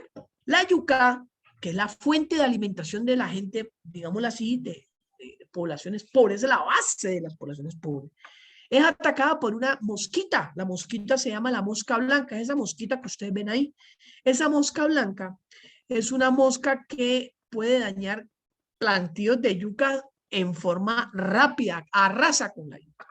la yuca, que es la fuente de alimentación de la gente, digámoslo así, de poblaciones pobres, es la base de las poblaciones pobres, es atacada por una mosquita. La mosquita se llama la mosca blanca, esa mosquita que ustedes ven ahí. Esa mosca blanca es una mosca que puede dañar plantíos de yuca en forma rápida, arrasa con la yuca.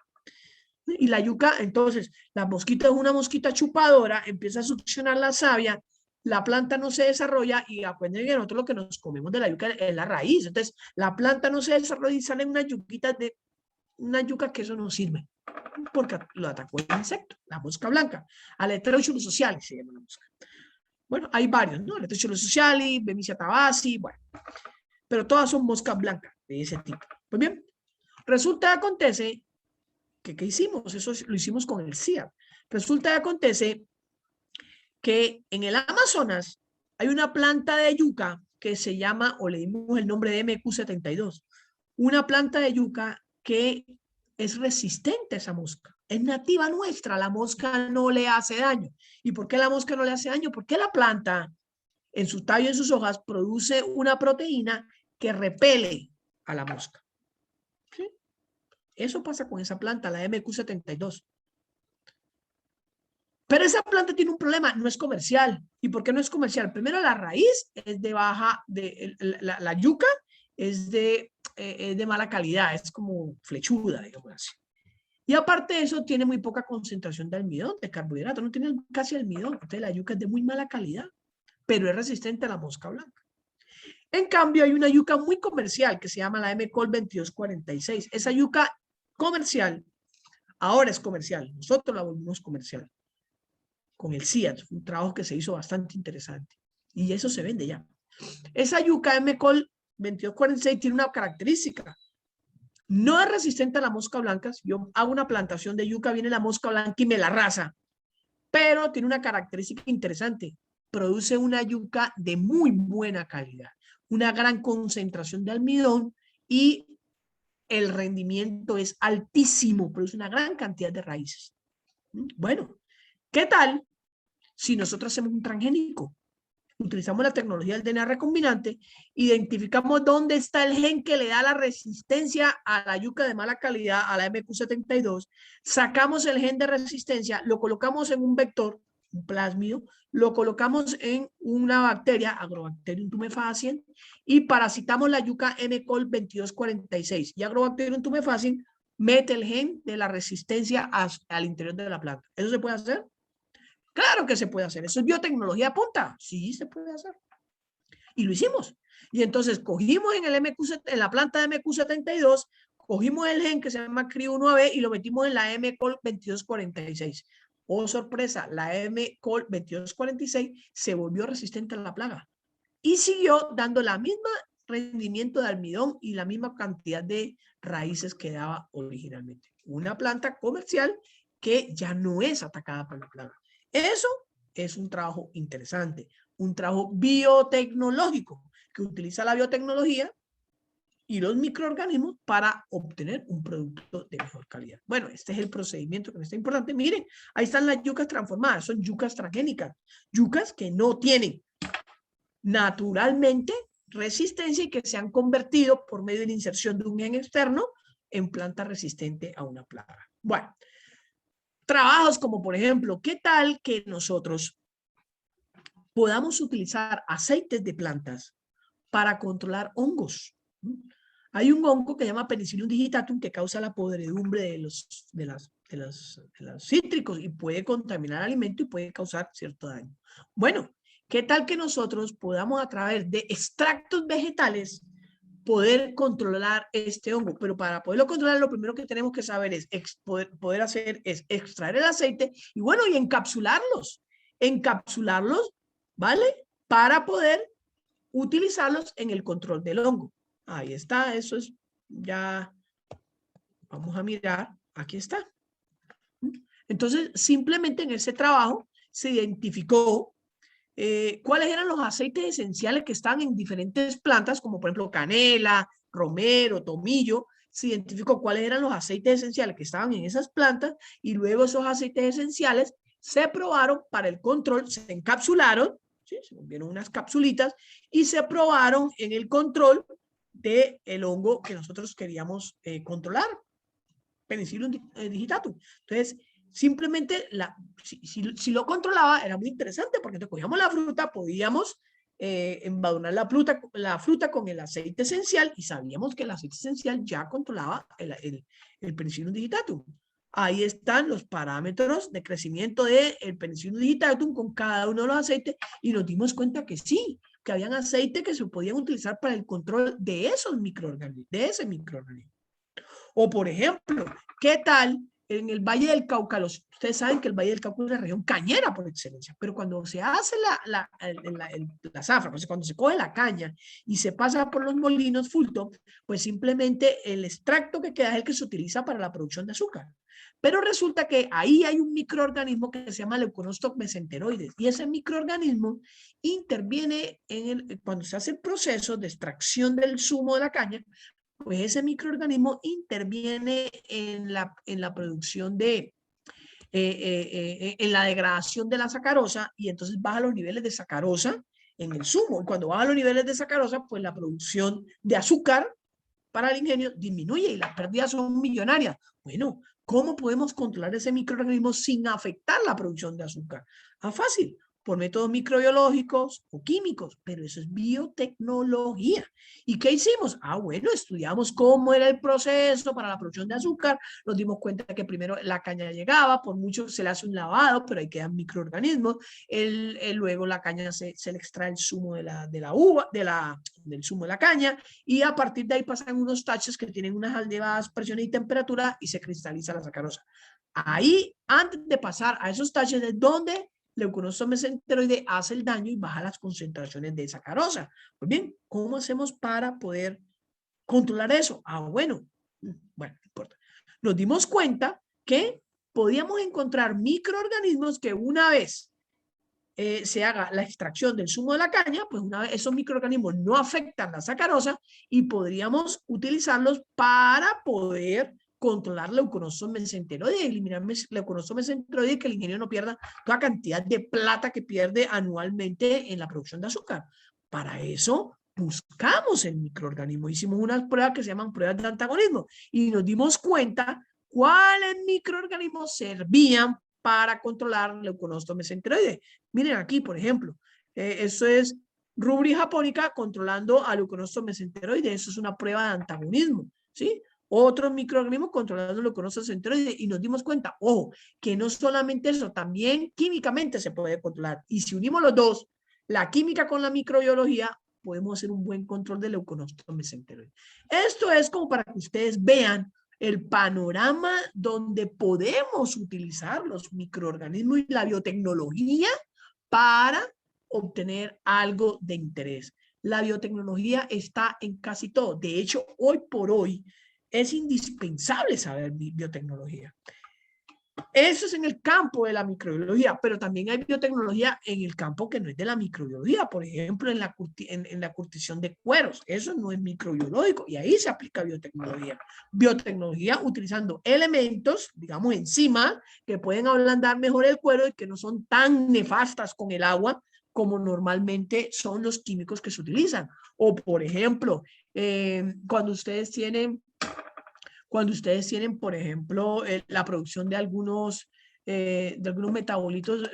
Y la yuca, entonces, la mosquita es una mosquita chupadora, empieza a succionar la savia, la planta no se desarrolla y acuérdense que nosotros lo que nos comemos de la yuca es la raíz. Entonces, la planta no se desarrolla y salen unas yuquitas de una yuca que eso no sirve porque lo atacó el insecto, la mosca blanca. Aletrochulus socialis se llama la mosca. Bueno, hay varios, ¿no? Aletrochulus socialis, Bemisia tabaci, bueno. Pero todas son moscas blancas de ese tipo. Pues bien, resulta y acontece que ¿qué hicimos? Eso lo hicimos con el CIAP. Resulta y acontece que en el Amazonas hay una planta de yuca que se llama, o le dimos el nombre de MQ72, una planta de yuca que es resistente a esa mosca. Es nativa nuestra, la mosca no le hace daño. ¿Y por qué la mosca no le hace daño? Porque la planta, en su tallo y en sus hojas, produce una proteína que repele a la mosca. ¿Sí? Eso pasa con esa planta, la MQ72. Pero esa planta tiene un problema, no es comercial. ¿Y por qué no es comercial? Primero, la raíz es de baja, la yuca es de mala calidad, es como flechuda, digamos así. Y aparte de eso, tiene muy poca concentración de almidón, de carbohidrato, no tiene casi almidón. Entonces la yuca es de muy mala calidad, pero es resistente a la mosca blanca. En cambio, hay una yuca muy comercial que se llama la MCOL 2246. Esa yuca comercial, ahora es comercial, nosotros la volvimos comercial. Con el CIAT, un trabajo que se hizo bastante interesante. Y eso se vende ya. Esa yuca MCOL 2246 tiene una característica. No es resistente a la mosca blanca. Yo hago una plantación de yuca, viene la mosca blanca y me la arrasa. Pero tiene una característica interesante. Produce una yuca de muy buena calidad. Una gran concentración de almidón y el rendimiento es altísimo. Produce una gran cantidad de raíces. Bueno, ¿qué tal si nosotros hacemos un transgénico? Utilizamos la tecnología del DNA recombinante, identificamos dónde está el gen que le da la resistencia a la yuca de mala calidad, a la MQ72, sacamos el gen de resistencia, lo colocamos en un vector, un plásmido, lo colocamos en una bacteria, Agrobacterium tumefaciens, y parasitamos la yuca M. col 2246. Y Agrobacterium tumefaciens mete el gen de la resistencia al interior de la planta. ¿Eso se puede hacer? Claro que se puede hacer. ¿Eso es biotecnología punta? Sí, se puede hacer. Y lo hicimos. Y entonces cogimos en la planta de MQ72, cogimos el gen que se llama CRI1AB y lo metimos en la M. col 2246. Oh, sorpresa, la M. col 2246 se volvió resistente a la plaga y siguió dando la misma rendimiento de almidón y la misma cantidad de raíces que daba originalmente. Una planta comercial que ya no es atacada por la plaga. Eso es un trabajo interesante, un trabajo biotecnológico que utiliza la biotecnología y los microorganismos para obtener un producto de mejor calidad. Bueno, este es el procedimiento que está importante. Miren, ahí están las yucas transformadas, son yucas transgénicas, yucas que no tienen naturalmente resistencia y que se han convertido por medio de la inserción de un gen externo en planta resistente a una plaga. Bueno, trabajos como por ejemplo, ¿qué tal que nosotros podamos utilizar aceites de plantas para controlar hongos? Hay un hongo que se llama Penicillium digitatum que causa la podredumbre de los cítricos y puede contaminar el alimento y puede causar cierto daño. Bueno, ¿qué tal que nosotros podamos a través de extractos vegetales poder controlar este hongo? Pero para poderlo controlar, lo primero que tenemos que saber es poder hacer es extraer el aceite y bueno, y encapsularlos, ¿vale? Para poder utilizarlos en el control del hongo. Ahí está, eso es ya, vamos a mirar, aquí está. Entonces, simplemente en ese trabajo se identificó cuáles eran los aceites esenciales que están en diferentes plantas, como por ejemplo canela, romero, tomillo. Se identificó cuáles eran los aceites esenciales que estaban en esas plantas y luego esos aceites esenciales se probaron para el control, se encapsularon, ¿sí? Se volvieron unas capsulitas y se probaron en el control del hongo que nosotros queríamos controlar, Penicillium digitatum. Entonces, simplemente, si lo controlaba, era muy interesante porque entonces cogíamos la fruta, podíamos embadurnar la fruta con el aceite esencial y sabíamos que el aceite esencial ya controlaba el Penicillium digitatum. Ahí están los parámetros de crecimiento del Penicillium digitatum con cada uno de los aceites y nos dimos cuenta que sí, que habían aceites que se podían utilizar para el control de esos microorganismos, de ese microorganismo. O por ejemplo, ¿qué tal en el Valle del Cauca? Ustedes saben que el Valle del Cauca es una región cañera por excelencia, pero cuando se hace la zafra, pues cuando se coge la caña y se pasa por los molinos Fulton, pues simplemente el extracto que queda es el que se utiliza para la producción de azúcar. Pero resulta que ahí hay un microorganismo que se llama Leuconostoc mesenteroides y ese microorganismo interviene cuando se hace el proceso de extracción del zumo de la caña, pues ese microorganismo interviene en la producción en la degradación de la sacarosa y entonces baja los niveles de sacarosa en el zumo. Y cuando baja los niveles de sacarosa, pues la producción de azúcar para el ingenio disminuye y las pérdidas son millonarias. Bueno, ¿cómo podemos controlar ese microorganismo sin afectar la producción de azúcar? Fácil, por métodos microbiológicos o químicos, pero eso es biotecnología. ¿Y qué hicimos? Bueno, estudiamos cómo era el proceso para la producción de azúcar, nos dimos cuenta que primero la caña llegaba, por mucho se le hace un lavado, pero ahí quedan microorganismos, luego la caña se le extrae el zumo de la uva, del zumo de la caña, y a partir de ahí pasan unos taches que tienen unas elevadas presiones y temperatura y se cristaliza la sacarosa. Ahí, antes de pasar a esos taches, es donde Leuconostoc mesenteroides hace el daño y baja las concentraciones de sacarosa. Pues bien, ¿cómo hacemos para poder controlar eso? Bueno, no importa. Nos dimos cuenta que podíamos encontrar microorganismos que una vez se haga la extracción del zumo de la caña, pues una vez esos microorganismos no afectan la sacarosa y podríamos utilizarlos para poder controlar Leuconostoc mesenteroides, eliminar Leuconostoc mesenteroides y que el ingeniero no pierda toda cantidad de plata que pierde anualmente en la producción de azúcar. Para eso buscamos el microorganismo, hicimos unas pruebas que se llaman pruebas de antagonismo y nos dimos cuenta cuáles microorganismos servían para controlar leuconosto mesenteroide. Miren aquí, por ejemplo, eso es Rubri japonica controlando a leuconosto mesenteroide. Eso es una prueba de antagonismo, ¿sí? Otros microorganismos controlando leuconosto mesenteroide, y nos dimos cuenta, ojo, que no solamente eso, también químicamente se puede controlar. Y si unimos los dos, la química con la microbiología, podemos hacer un buen control de leuconosto mesenteroide. Esto es como para que ustedes vean el panorama donde podemos utilizar los microorganismos y la biotecnología para obtener algo de interés. La biotecnología está en casi todo. De hecho, hoy por hoy es indispensable saber biotecnología. Eso es en el campo de la microbiología, pero también hay biotecnología en el campo que no es de la microbiología. Por ejemplo, en la curtición de cueros. Eso no es microbiológico y ahí se aplica biotecnología. Biotecnología utilizando elementos, digamos, enzimas que pueden ablandar mejor el cuero y que no son tan nefastas con el agua como normalmente son los químicos que se utilizan. O, por ejemplo, cuando ustedes tienen, por ejemplo, la producción de algunos metabolitos,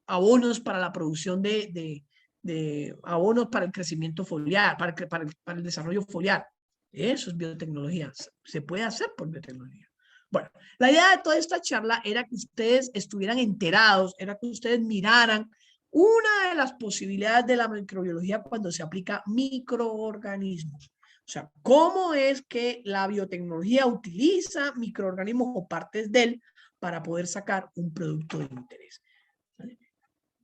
abonos para la producción de abonos para el crecimiento foliar, para el desarrollo foliar. Eso es biotecnología. Se puede hacer por biotecnología. Bueno, la idea de toda esta charla era que ustedes estuvieran enterados, era que ustedes miraran una de las posibilidades de la microbiología cuando se aplica microorganismos. O sea, cómo es que la biotecnología utiliza microorganismos o partes de él para poder sacar un producto de interés.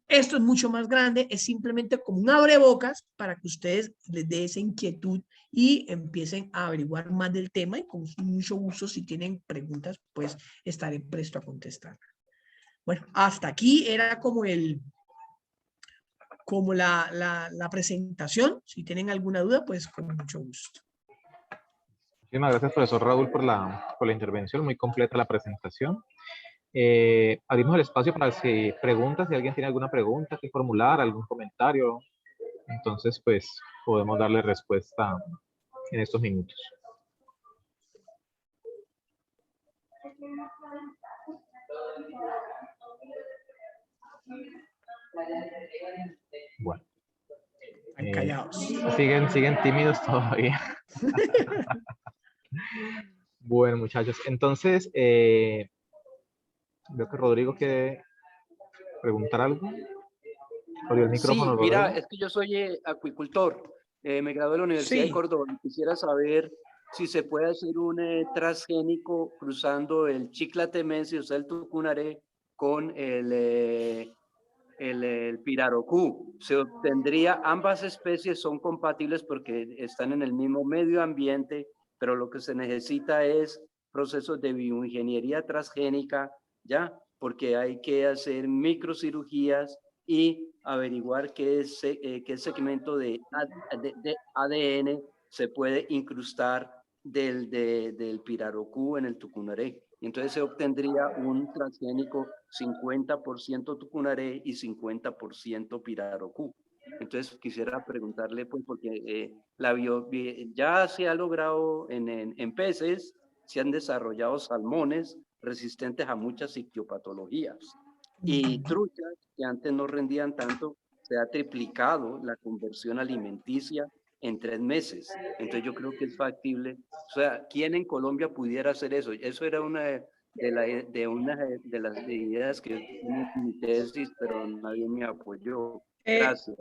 Esto es mucho más grande, es simplemente como un abrebocas para que ustedes les dé esa inquietud y empiecen a averiguar más del tema, y con mucho gusto, si tienen preguntas, pues estaré presto a contestar. Bueno, hasta aquí era como la presentación. Si tienen alguna duda, pues con mucho gusto. Muchísimas gracias, profesor Raúl, por la intervención, muy completa la presentación. Abrimos el espacio para si preguntas, si alguien tiene alguna pregunta que formular, algún comentario, entonces pues podemos darle respuesta en estos minutos. Bueno. Callados. Siguen tímidos todavía. Bueno, muchachos, entonces veo que Rodrigo quiere preguntar algo. El micrófono, sí, mira, Rodrigo. es que yo soy acuicultor. Me gradué de la Universidad de Córdoba y quisiera saber si se puede hacer un transgénico cruzando el Chiclatemense, o sea, el tucunaré, con el pirarucú. Se obtendría, ambas especies son compatibles porque están en el mismo medio ambiente, pero lo que se necesita es procesos de bioingeniería transgénica, ¿ya? Porque hay que hacer microcirugías y averiguar qué segmento de ADN se puede incrustar del pirarucú en el tucunaré. Entonces se obtendría un transgénico 50% tucunaré y 50% pirarucú. Entonces quisiera preguntarle, pues, porque ya se ha logrado en peces, se han desarrollado salmones resistentes a muchas ictiopatologías. Y truchas que antes no rendían tanto, se ha triplicado la conversión alimenticia en 3 meses. Entonces yo creo que es factible. O sea, ¿quién en Colombia pudiera hacer eso? Eso era una de las ideas que tenía en mi tesis, pero nadie me apoyó. Gracias.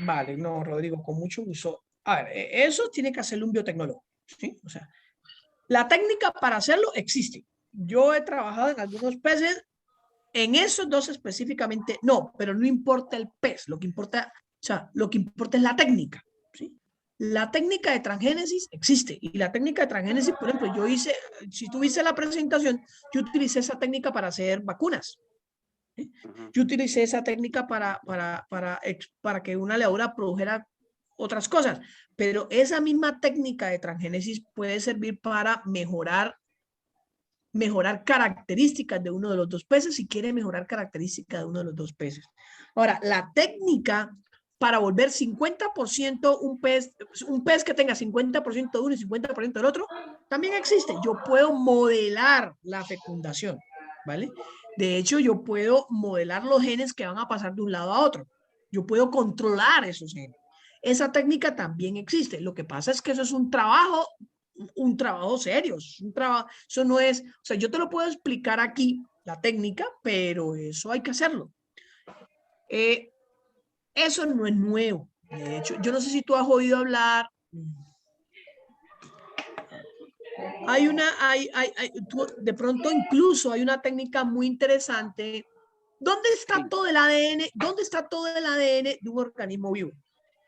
Vale, no, Rodrigo, con mucho gusto. A ver, eso tiene que hacerlo un biotecnólogo, ¿sí? O sea, la técnica para hacerlo existe. Yo he trabajado en algunos peces, en esos dos específicamente no, pero no importa el pez, lo que importa es la técnica, ¿sí? La técnica de transgénesis existe, y la técnica de transgénesis, por ejemplo, si tú viste la presentación, yo utilicé esa técnica para hacer vacunas. ¿Sí? Yo utilicé esa técnica para que una levadura produjera otras cosas, pero esa misma técnica de transgénesis puede servir para mejorar características de uno de los dos peces, si quiere mejorar características de uno de los dos peces. Ahora, la técnica para volver 50% un pez que tenga 50% de uno y 50% del otro, también existe. Yo puedo modelar la fecundación, ¿vale? De hecho, yo puedo modelar los genes que van a pasar de un lado a otro. Yo puedo controlar esos genes. Esa técnica también existe. Lo que pasa es que eso es un trabajo serio. Es un trabajo, eso no es, o sea, yo te lo puedo explicar aquí, la técnica, pero eso hay que hacerlo. Eso no es nuevo. De hecho, yo no sé si tú has oído hablar. De pronto incluso hay una técnica muy interesante. ¿Dónde está todo el ADN? ¿Dónde está todo el ADN de un organismo vivo?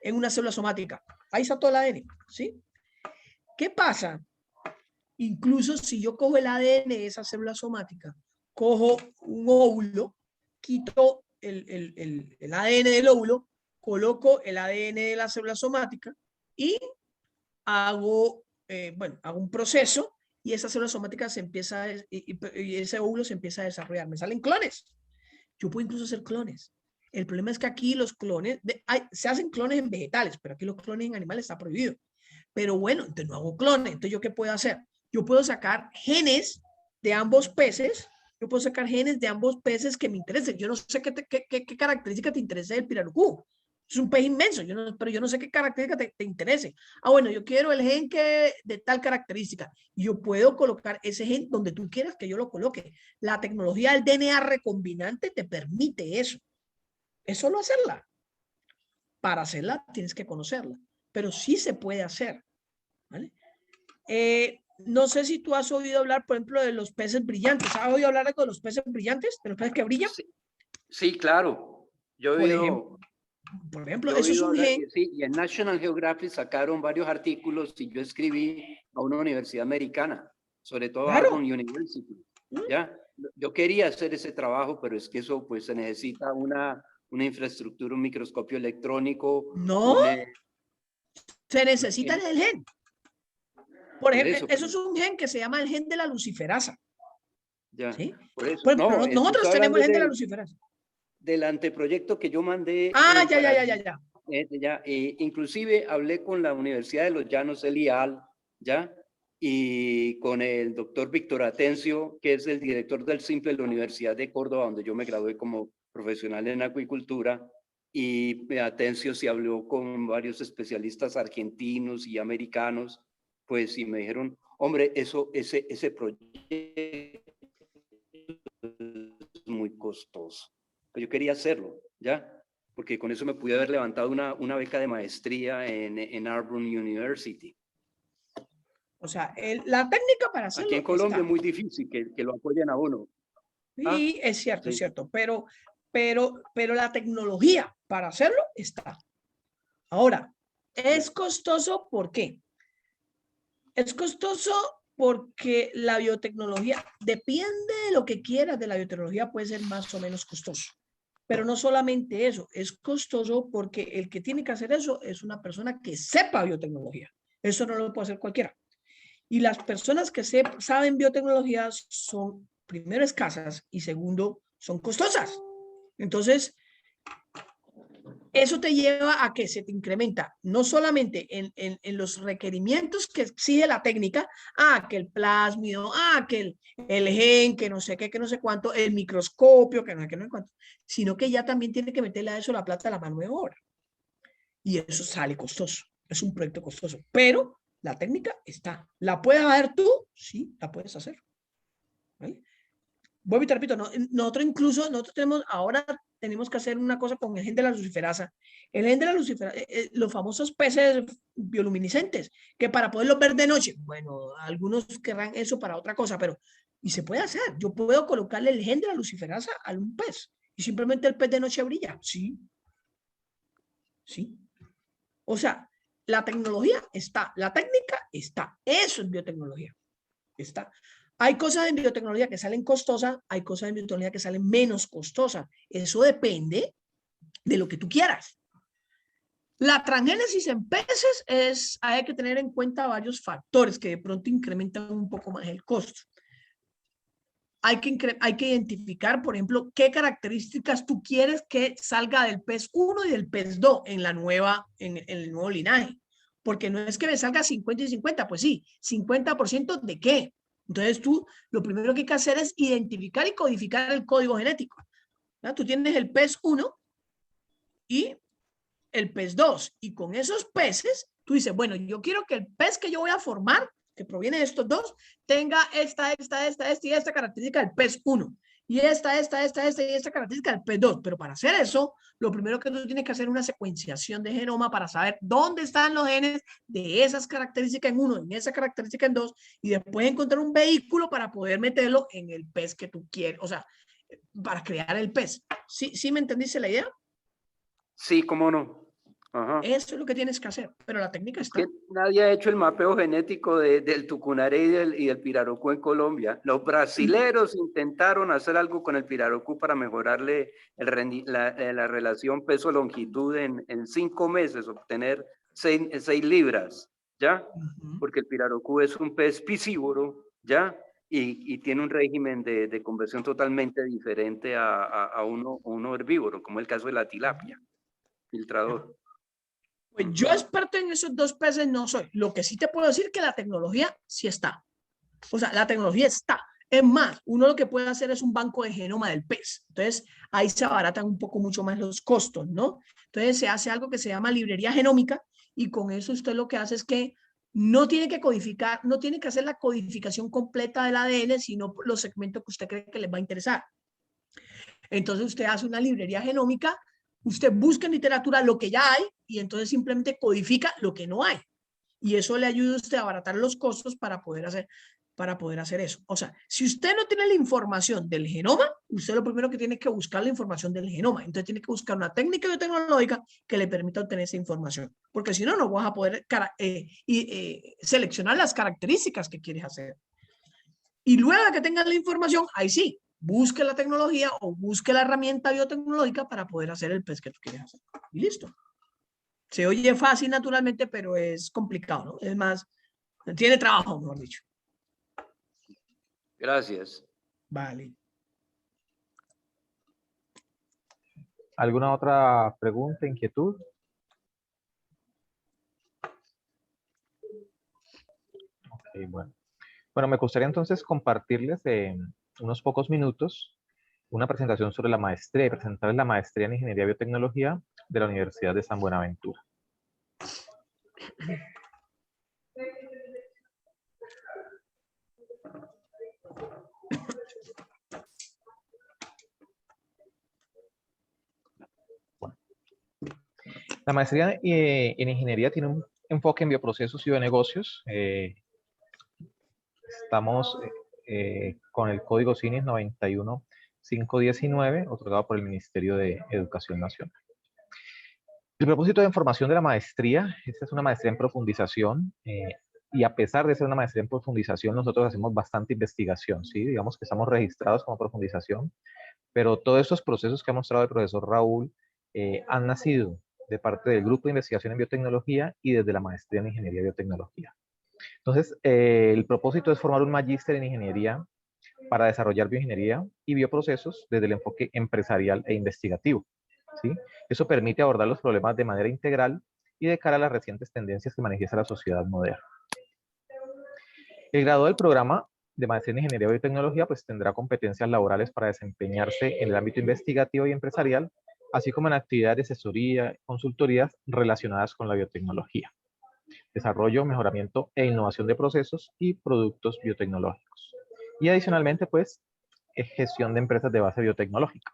En una célula somática. Ahí está todo el ADN, ¿sí? ¿Qué pasa? Incluso si yo cojo el ADN de esa célula somática, cojo un óvulo, quito el ADN del óvulo, coloco el ADN de la célula somática y hago un proceso y esa célula somática se empieza, y ese óvulo se empieza a desarrollar. Me salen clones. Yo puedo incluso hacer clones. El problema es que aquí los clones, se hacen clones en vegetales, pero aquí los clones en animales está prohibido. Pero bueno, entonces no hago clones. Entonces, ¿yo qué puedo hacer? Yo puedo sacar genes de ambos peces. Yo puedo sacar genes de ambos peces que me interesen. Yo no sé qué característica te interesa del pirarucú. Es un pez inmenso, pero yo no sé qué característica te interese. Bueno, yo quiero el gen de tal característica. Yo puedo colocar ese gen donde tú quieras que yo lo coloque. La tecnología del DNA recombinante te permite eso. Es solo hacerla. Para hacerla tienes que conocerla, pero sí se puede hacer. ¿Vale? No sé si tú has oído hablar, por ejemplo, de los peces brillantes. ¿Has oído hablar de los peces brillantes? ¿De los peces que brillan? Sí, claro. Yo he oído... Por ejemplo, eso es un gen. Sí, y en National Geographic sacaron varios artículos y yo escribí a una universidad americana, sobre todo Claro. Auburn University. ¿Ya? Yo quería hacer ese trabajo, pero es que eso pues se necesita una infraestructura, un microscopio electrónico. No, se necesita el gen. Por ejemplo, eso es un gen que se llama el gen de la luciferasa. Ya, ¿sí? Por eso. Pues, no, nosotros tenemos el gen de la luciferasa. Del anteproyecto que yo mandé. Ya. Inclusive hablé con la Universidad de los Llanos, el IAL, ¿ya? Y con el doctor Víctor Atencio, que es el director del SIMPLE de la Universidad de Córdoba, donde yo me gradué como profesional en acuicultura. Y Atencio se habló con varios especialistas argentinos y americanos, pues, y me dijeron, hombre, ese proyecto es muy costoso. Yo quería hacerlo, ¿ya? Porque con eso me pude haber levantado una beca de maestría en Auburn University. O sea, la técnica para hacerlo aquí en Colombia es muy difícil que lo apoyen a uno. Sí, es cierto, pero la tecnología para hacerlo está. Ahora, ¿es costoso por qué? Es costoso porque la biotecnología, depende de lo que quieras de la biotecnología, puede ser más o menos costoso. Pero no solamente eso, es costoso porque el que tiene que hacer eso es una persona que sepa biotecnología. Eso no lo puede hacer cualquiera. Y las personas que saben biotecnología son, primero, escasas y segundo, son costosas. Entonces, eso te lleva a que se te incrementa no solamente en los requerimientos que exige la técnica, que el plásmido, que el gen, que no sé qué, que no sé cuánto, el microscopio, que no sé cuánto, sino que ya también tiene que meterle a eso la plata a la mano de obra. Y eso sale costoso, es un proyecto costoso, pero la técnica está. ¿La puedes hacer tú? Sí, la puedes hacer. ¿Vale? Vuelvo y te repito, nosotros tenemos que hacer una cosa con el gen de la luciferasa. El gen de la luciferasa, los famosos peces bioluminiscentes, que para poderlos ver de noche, bueno, algunos querrán eso para otra cosa, pero y se puede hacer. Yo puedo colocarle el gen de la luciferasa a un pez y simplemente el pez de noche brilla. Sí. Sí. O sea, la tecnología está, la técnica está. Eso es biotecnología. Está. Hay cosas en biotecnología que salen costosas, hay cosas en biotecnología que salen menos costosas. Eso depende de lo que tú quieras. La transgénesis en peces hay que tener en cuenta varios factores que de pronto incrementan un poco más el costo. Hay que identificar, por ejemplo, qué características tú quieres que salga del pez 1 y del pez 2 en el nuevo linaje. porque no es que me salga 50 y 50, pues sí, 50% de qué. Entonces tú, lo primero que hay que hacer es identificar y codificar el código genético. ¿Ya? Tú tienes el pez 1 y el pez 2, y con esos peces, tú dices, bueno, yo quiero que el pez que yo voy a formar, que proviene de estos dos, tenga esta y esta característica del pez 1, y esta y esta característica del pez 2. Pero para hacer eso, lo primero que tú tienes que hacer es una secuenciación de genoma para saber dónde están los genes de esas características en 1, en esa característica en 2, y después encontrar un vehículo para poder meterlo en el pez que tú quieres, o sea, para crear el pez. ¿Sí me entendiste la idea? Sí, cómo no. Ajá. Eso es lo que tienes que hacer, pero la técnica está. Que nadie ha hecho el mapeo genético del tucunaré y del pirarucú en Colombia. Los brasileros intentaron hacer algo con el pirarucú para mejorarle la relación peso-longitud en 5 meses, obtener 6 libras, ¿ya? Porque el pirarucú es un pez piscívoro, ¿ya? Y tiene un régimen de conversión totalmente diferente a uno herbívoro, como el caso de la tilapia, filtrador. Pues yo experto en esos dos peces no soy. Lo que sí te puedo decir es que la tecnología sí está. O sea, la tecnología está. Es más, uno lo que puede hacer es un banco de genoma del pez. Entonces, ahí se abaratan un poco mucho más los costos, ¿no? Entonces, se hace algo que se llama librería genómica y con eso usted lo que hace es que no tiene que codificar, no tiene que hacer la codificación completa del ADN, sino los segmentos que usted cree que les va a interesar. Entonces, usted hace una librería genómica, usted busca en literatura lo que ya hay y entonces simplemente codifica lo que no hay. Y eso le ayuda a usted a abaratar los costos para poder hacer eso. O sea, si usted no tiene la información del genoma, usted lo primero que tiene que buscar la información del genoma. Entonces tiene que buscar una técnica biotecnológica que le permita obtener esa información. Porque si no, no vas a poder seleccionar las características que quieres hacer. Y luego de que tengas la información, ahí sí, busque la tecnología o busque la herramienta biotecnológica para poder hacer el pez que tú quieres hacer. Y listo. Se oye fácil naturalmente, pero es complicado, ¿no? Es más, tiene trabajo, mejor dicho. Gracias. Vale. ¿Alguna otra pregunta, inquietud? Okay, bueno. Bueno, me gustaría entonces compartirles en unos pocos minutos una presentación sobre la maestría y presentarles la maestría en Ingeniería y Biotecnología de la Universidad de San Buenaventura. Bueno. La maestría en Ingeniería tiene un enfoque en bioprocesos y bionegocios. Estamos con el código CINIS 91519, otorgado por el Ministerio de Educación Nacional. El propósito de formación de la maestría, esta es una maestría en profundización, y a pesar de ser una maestría en profundización, nosotros hacemos bastante investigación, ¿sí? Digamos que estamos registrados como profundización, pero todos estos procesos que ha mostrado el profesor Raúl han nacido de parte del Grupo de Investigación en Biotecnología y desde la maestría en Ingeniería y Biotecnología. Entonces, el propósito es formar un magíster en Ingeniería para desarrollar bioingeniería y bioprocesos desde el enfoque empresarial e investigativo, ¿sí? Eso permite abordar los problemas de manera integral y de cara a las recientes tendencias que manifiesta la sociedad moderna. El graduado del programa de maestría en Ingeniería y Biotecnología pues tendrá competencias laborales para desempeñarse en el ámbito investigativo y empresarial, así como en actividades de asesoría, consultorías relacionadas con la biotecnología, desarrollo, mejoramiento e innovación de procesos y productos biotecnológicos. Y adicionalmente, pues, gestión de empresas de base biotecnológica.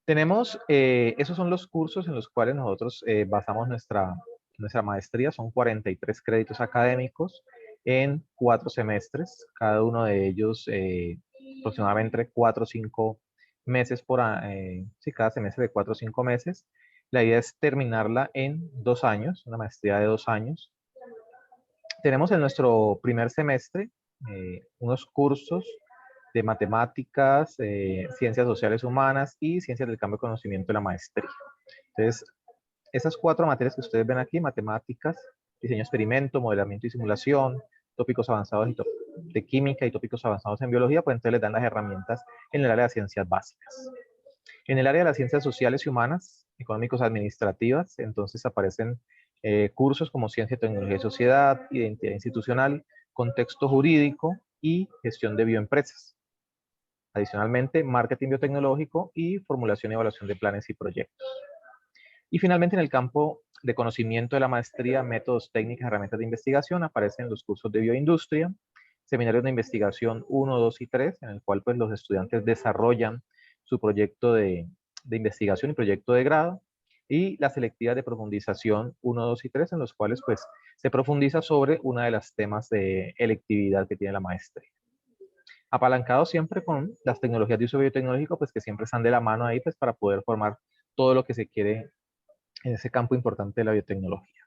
Tenemos, esos son los cursos en los cuales nosotros basamos nuestra maestría. Son 43 créditos académicos en 4 semestres, cada uno de ellos aproximadamente 4 o 5 meses sí, cada semestre de 4 o 5 meses. La idea es terminarla en 2 años, una maestría de 2 años. Tenemos en nuestro primer semestre unos cursos de matemáticas, ciencias sociales humanas y ciencias del cambio de conocimiento de la maestría. Entonces, esas 4 materias que ustedes ven aquí, matemáticas, diseño de experimento, modelamiento y simulación, tópicos avanzados de química y tópicos avanzados en biología, pues entonces les dan las herramientas en el área de ciencias básicas. En el área de las ciencias sociales y humanas, económicos administrativas, entonces aparecen cursos como Ciencia, Tecnología y Sociedad, Identidad Institucional, Contexto Jurídico y Gestión de Bioempresas. Adicionalmente, Marketing Biotecnológico y Formulación y Evaluación de Planes y Proyectos. Y finalmente, en el campo de conocimiento de la maestría, métodos, técnicas, herramientas de investigación, aparecen los cursos de bioindustria, seminarios de investigación 1, 2 y 3, en el cual pues, los estudiantes desarrollan su proyecto de investigación y proyecto de grado, y las selectivas de profundización 1, 2 y 3, en los cuales pues, se profundiza sobre una de las temas de electividad que tiene la maestría. Apalancado siempre con las tecnologías de uso biotecnológico, pues que siempre están de la mano ahí pues, para poder formar todo lo que se quiere en ese campo importante de la biotecnología.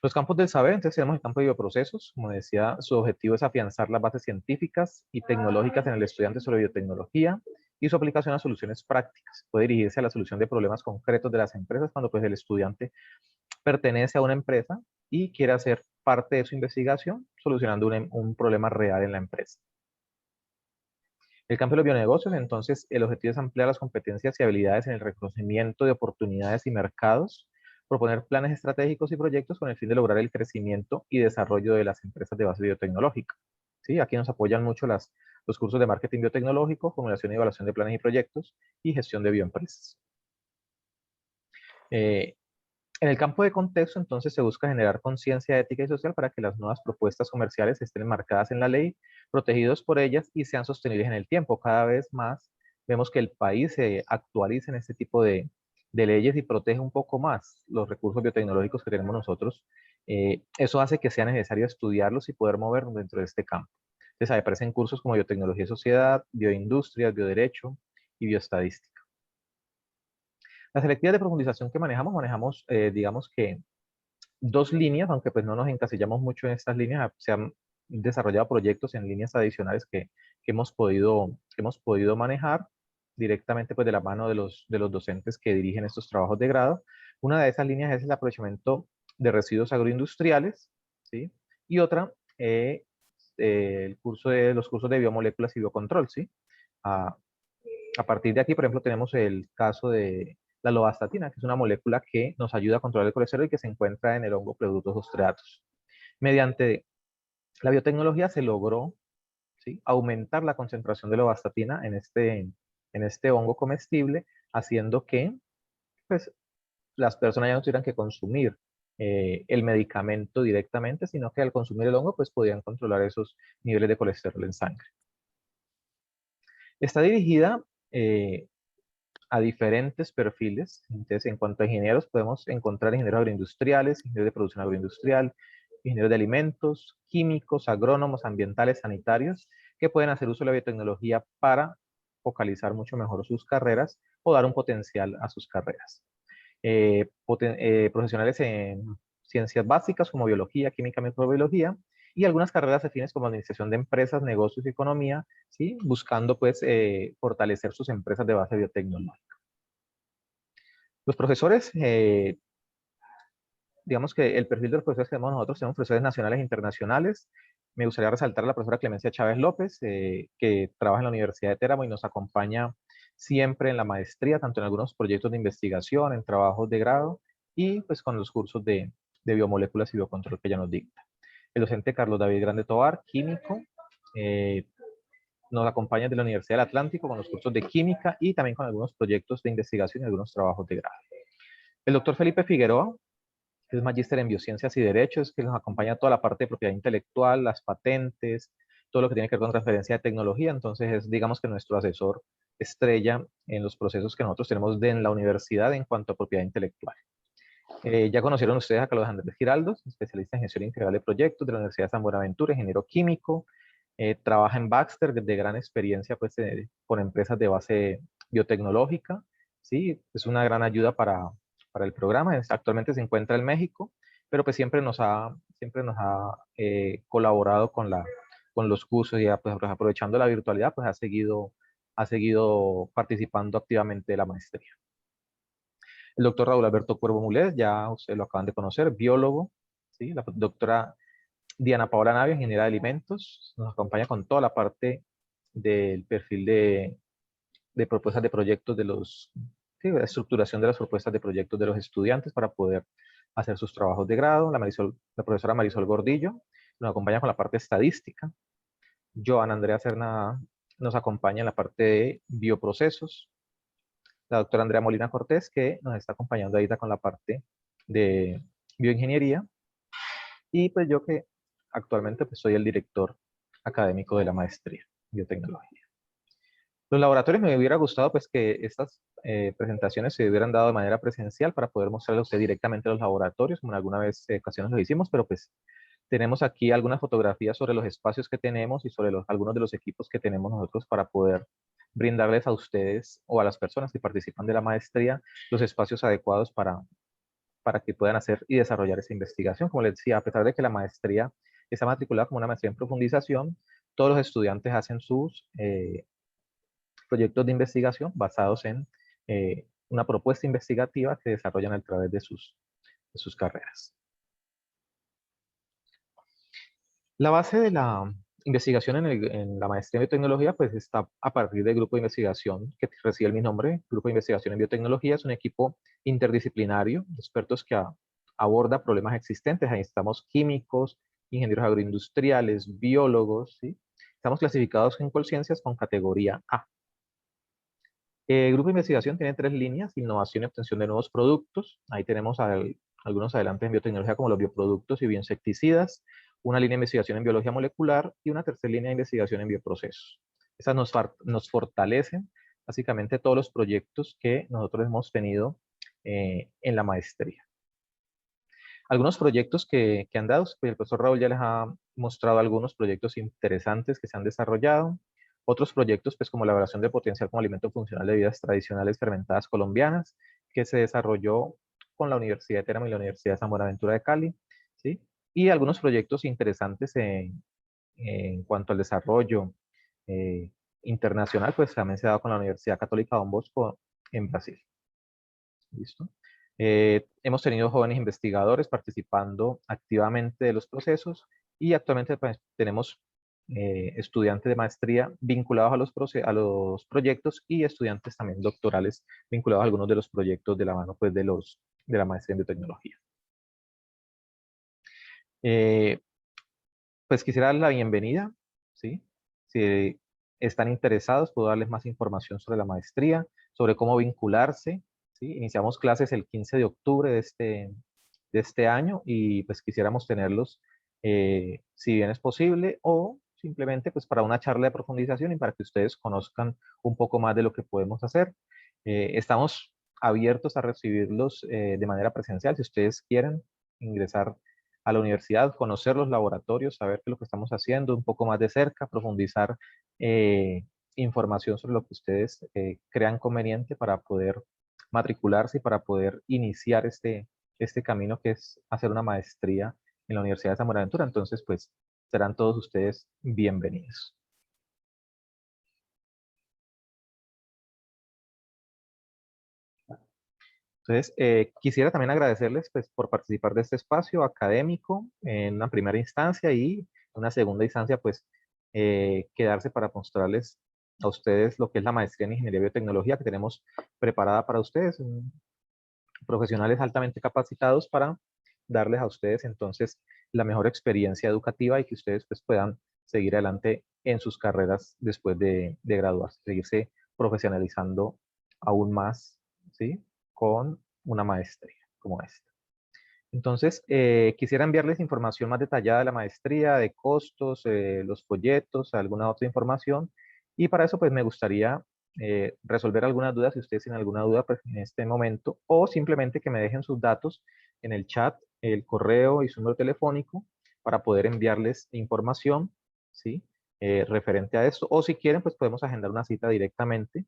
Los campos del saber, entonces tenemos el campo de bioprocesos. Como decía, su objetivo es afianzar las bases científicas y tecnológicas en el estudiante sobre biotecnología y su aplicación a soluciones prácticas. Puede dirigirse a la solución de problemas concretos de las empresas cuando pues, el estudiante pertenece a una empresa y quiere hacer parte de su investigación solucionando un problema real en la empresa. El campo de los bionegocios, entonces, el objetivo es ampliar las competencias y habilidades en el reconocimiento de oportunidades y mercados, proponer planes estratégicos y proyectos con el fin de lograr el crecimiento y desarrollo de las empresas de base biotecnológica. ¿Sí? Aquí nos apoyan mucho los cursos de marketing biotecnológico, formulación y evaluación de planes y proyectos y gestión de bioempresas. En el campo de contexto, entonces, se busca generar conciencia ética y social para que las nuevas propuestas comerciales estén enmarcadas en la ley, protegidos por ellas y sean sostenibles en el tiempo. Cada vez más vemos que el país se actualiza en este tipo de leyes y protege un poco más los recursos biotecnológicos que tenemos nosotros. Eso hace que sea necesario estudiarlos y poder movernos dentro de este campo. Entonces, ahí aparecen cursos como biotecnología y sociedad, bioindustria, bioderecho y bioestadística. Las selectividades de profundización que manejamos, digamos que dos líneas, aunque pues no nos encasillamos mucho en estas líneas, se han desarrollado proyectos en líneas adicionales que hemos podido manejar directamente pues de la mano de los docentes que dirigen estos trabajos de grado. Una de esas líneas es el aprovechamiento de residuos agroindustriales, ¿sí? Y otra, los cursos de biomoléculas y biocontrol, ¿sí? A partir de aquí, por ejemplo, tenemos el caso de la lovastatina, que es una molécula que nos ayuda a controlar el colesterol y que se encuentra en el hongo Pleurotus ostreatus. Mediante la biotecnología se logró, ¿sí?, aumentar la concentración de lovastatina en este hongo comestible, haciendo que pues, las personas ya no tuvieran que consumir el medicamento directamente, sino que al consumir el hongo pues, podían controlar esos niveles de colesterol en sangre. Está dirigida a diferentes perfiles. Entonces, en cuanto a ingenieros, podemos encontrar ingenieros agroindustriales, ingenieros de producción agroindustrial, ingenieros de alimentos, químicos, agrónomos, ambientales, sanitarios, que pueden hacer uso de la biotecnología para focalizar mucho mejor sus carreras o dar un potencial a sus carreras. Profesionales en ciencias básicas como biología, química, microbiología, y algunas carreras afines como administración de empresas, negocios y economía, ¿sí?, buscando pues fortalecer sus empresas de base biotecnológica. Los profesores, digamos que el perfil de los profesores que tenemos profesores nacionales e internacionales. Me gustaría resaltar a la profesora Clemencia Chávez López, que trabaja en la Universidad de Téramo y nos acompaña siempre en la maestría, tanto en algunos proyectos de investigación, en trabajos de grado y pues con los cursos de biomoléculas y biocontrol que ella nos dicta. El docente Carlos David Grande Tovar, químico, nos acompaña de la Universidad del Atlántico con los cursos de química y también con algunos proyectos de investigación y algunos trabajos de grado. El doctor Felipe Figueroa, que es magíster en biociencias y derechos, que nos acompaña toda la parte de propiedad intelectual, las patentes, todo lo que tiene que ver con transferencia de tecnología. Entonces es, digamos que nuestro asesor estrella en los procesos que nosotros tenemos en la universidad en cuanto a propiedad intelectual. Ya conocieron ustedes a Carlos Andrés Giraldos, especialista en gestión integral de proyectos de la Universidad de San Buenaventura, ingeniero químico, trabaja en Baxter, de gran experiencia pues, con empresas de base biotecnológica, ¿sí? Es una gran ayuda para el programa. Actualmente se encuentra en México, pero pues siempre nos ha colaborado con los cursos y pues, aprovechando la virtualidad, pues ha seguido participando activamente de la maestría. El doctor Raúl Alberto Cuervo Mulés, ya ustedes lo acaban de conocer, biólogo, ¿sí? La doctora Diana Paola Navia, ingeniera de alimentos, nos acompaña con toda la parte del perfil de propuestas de proyectos de la estructuración de las propuestas de proyectos de los estudiantes para poder hacer sus trabajos de grado. La profesora Marisol Gordillo nos acompaña con la parte estadística. Joana Andrea Cernada nos acompaña en la parte de bioprocesos. La doctora Andrea Molina Cortés, que nos está acompañando ahorita con la parte de bioingeniería. Y pues yo que actualmente pues soy el director académico de la maestría en biotecnología. Los laboratorios me hubiera gustado pues que estas presentaciones se hubieran dado de manera presencial para poder mostrarle a usted directamente los laboratorios, como en alguna vez ocasiones lo hicimos, pero pues tenemos aquí algunas fotografías sobre los espacios que tenemos y sobre algunos de los equipos que tenemos nosotros para poder brindarles a ustedes o a las personas que participan de la maestría los espacios adecuados para que puedan hacer y desarrollar esa investigación. Como les decía, a pesar de que la maestría está matriculada como una maestría en profundización, todos los estudiantes hacen sus proyectos de investigación basados en una propuesta investigativa que desarrollan a través de sus carreras. La base de la investigación en la maestría en biotecnología pues está a partir del grupo de investigación que recibe el mismo nombre, Grupo de Investigación en Biotecnología. Es un equipo interdisciplinario de expertos que aborda problemas existentes. Ahí estamos químicos, ingenieros agroindustriales, biólogos, ¿sí? Estamos clasificados en Colciencias con categoría A. El grupo de investigación tiene 3 líneas: innovación y obtención de nuevos productos. Ahí tenemos algunos adelantos en biotecnología como los bioproductos y bioinsecticidas, una línea de investigación en biología molecular y una tercera línea de investigación en bioprocesos. Esas nos fortalecen básicamente todos los proyectos que nosotros hemos tenido en la maestría. Algunos proyectos que han dado, pues el profesor Raúl ya les ha mostrado algunos proyectos interesantes que se han desarrollado. Otros proyectos, pues como la elaboración de potencial como alimento funcional de bebidas tradicionales fermentadas colombianas, que se desarrolló con la Universidad de Teramo y la Universidad de San Buenaventura de Cali, ¿sí? Y algunos proyectos interesantes en cuanto al desarrollo internacional, pues también se ha dado con la Universidad Católica Don Bosco en Brasil. ¿Listo? Hemos tenido jóvenes investigadores participando activamente de los procesos y actualmente pues, tenemos estudiantes de maestría vinculados a los proyectos y estudiantes también doctorales vinculados a algunos de los proyectos de la mano pues, de la maestría en biotecnología. Pues quisiera darles la bienvenida, ¿sí? Si están interesados, puedo darles más información sobre la maestría, sobre cómo vincularse, ¿sí? Iniciamos clases el 15 de octubre de este año y pues quisiéramos tenerlos, si bien es posible, o simplemente pues para una charla de profundización y para que ustedes conozcan un poco más de lo que podemos hacer. Estamos abiertos a recibirlos de manera presencial. Si ustedes quieren ingresar a la universidad, conocer los laboratorios, saber qué es lo que estamos haciendo un poco más de cerca, profundizar información sobre lo que ustedes crean conveniente para poder matricularse y para poder iniciar este camino que es hacer una maestría en la Universidad de San Buenaventura. Entonces, pues, serán todos ustedes bienvenidos. Entonces, quisiera también agradecerles pues, por participar de este espacio académico en una primera instancia y en una segunda instancia, pues, quedarse para mostrarles a ustedes lo que es la maestría en Ingeniería y Biotecnología que tenemos preparada para ustedes, profesionales altamente capacitados para darles a ustedes entonces la mejor experiencia educativa y que ustedes pues, puedan seguir adelante en sus carreras después de graduarse, seguirse profesionalizando aún más, ¿sí? Con una maestría como esta. Entonces, quisiera enviarles información más detallada de la maestría, de costos, los folletos, alguna otra información. Y para eso, pues me gustaría resolver algunas dudas, si ustedes tienen alguna duda pues, en este momento, o simplemente que me dejen sus datos en el chat, el correo y su número telefónico para poder enviarles información, ¿sí? Referente a esto. O si quieren, pues podemos agendar una cita directamente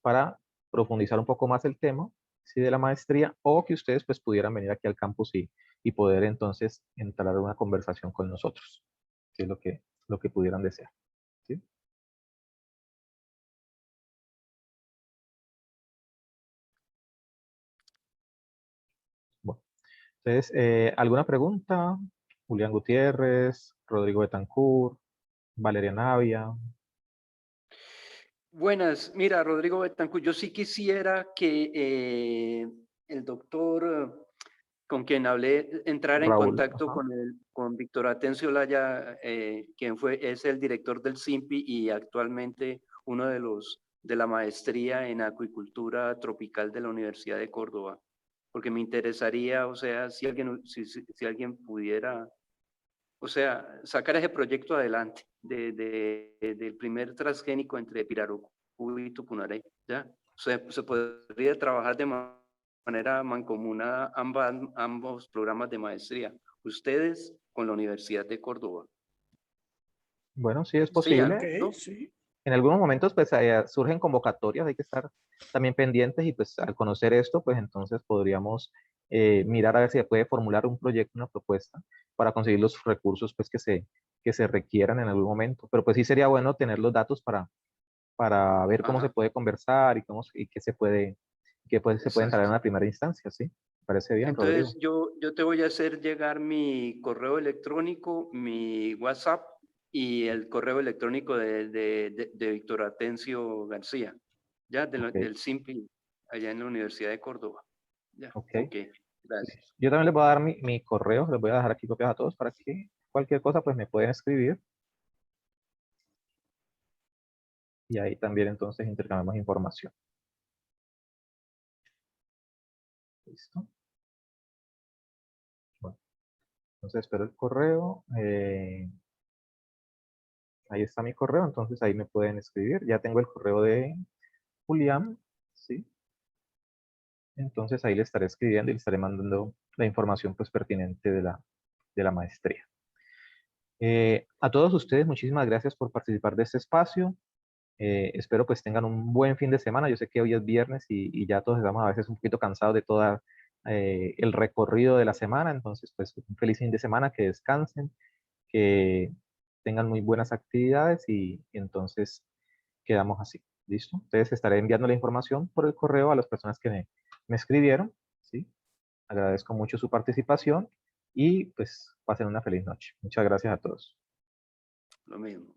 para profundizar un poco más el tema, ¿sí? De la maestría, o que ustedes pues pudieran venir aquí al campus y poder entonces entrar en una conversación con nosotros, que es lo que pudieran desear, ¿sí? Bueno, entonces, ¿alguna pregunta? Julián Gutiérrez, Rodrigo Betancourt, Valeria Navia. Buenas, mira, Rodrigo Betancourt, yo sí quisiera que el doctor con quien hablé, entrar en Raúl, contacto ajá. con Víctor Atencio Laya, quien es el director del SIMPI y actualmente uno de la maestría en acuicultura tropical de la Universidad de Córdoba. Porque me interesaría, o sea, si alguien pudiera, o sea, sacar ese proyecto adelante del primer transgénico entre Pirarucú y Tucunaré, ¿ya? O sea, se podría trabajar de manera mancomunada ambos programas de maestría, ustedes con la Universidad de Córdoba. Bueno, sí es Sí, Ok, posible. ¿no? sí. En algunos momentos pues surgen convocatorias, hay que estar también pendientes y pues al conocer esto pues entonces podríamos mirar a ver si se puede formular un proyecto, una propuesta para conseguir los recursos pues que se requieran en algún momento. Pero pues sí sería bueno tener los datos para ver cómo se Ajá, puede conversar y qué pues, se puede entrar en exacto. una primera instancia, ¿sí? Me parece bien, Rodrigo. Entonces, yo te voy a hacer llegar mi correo electrónico, mi WhatsApp y el correo electrónico de Víctor Atencio García, ya, Ok, del SIMPI, allá en la Universidad de Córdoba. Ya, ok. ok, gracias. Yo también les voy a dar mi correo, les voy a dejar aquí copias a todos para que cualquier cosa pues me pueden escribir y ahí también entonces intercambiamos información. ¿Listo? Bueno, entonces espero el correo. Ahí está mi correo, entonces ahí me pueden escribir. Ya tengo el correo de Julián, ¿sí? Entonces ahí le estaré escribiendo y le estaré mandando la información pues pertinente de la maestría. A todos ustedes, muchísimas gracias por participar de este espacio. Espero pues tengan un buen fin de semana. Yo sé que hoy es viernes y ya todos estamos a veces un poquito cansados de todo el recorrido de la semana. Entonces pues un feliz fin de semana, que descansen, que tengan muy buenas actividades y entonces quedamos así. ¿Listo? Entonces estaré enviando la información por el correo a las personas que me escribieron. ¿Sí? Agradezco mucho su participación y pues pasen una feliz noche. Muchas gracias a todos. Lo mismo.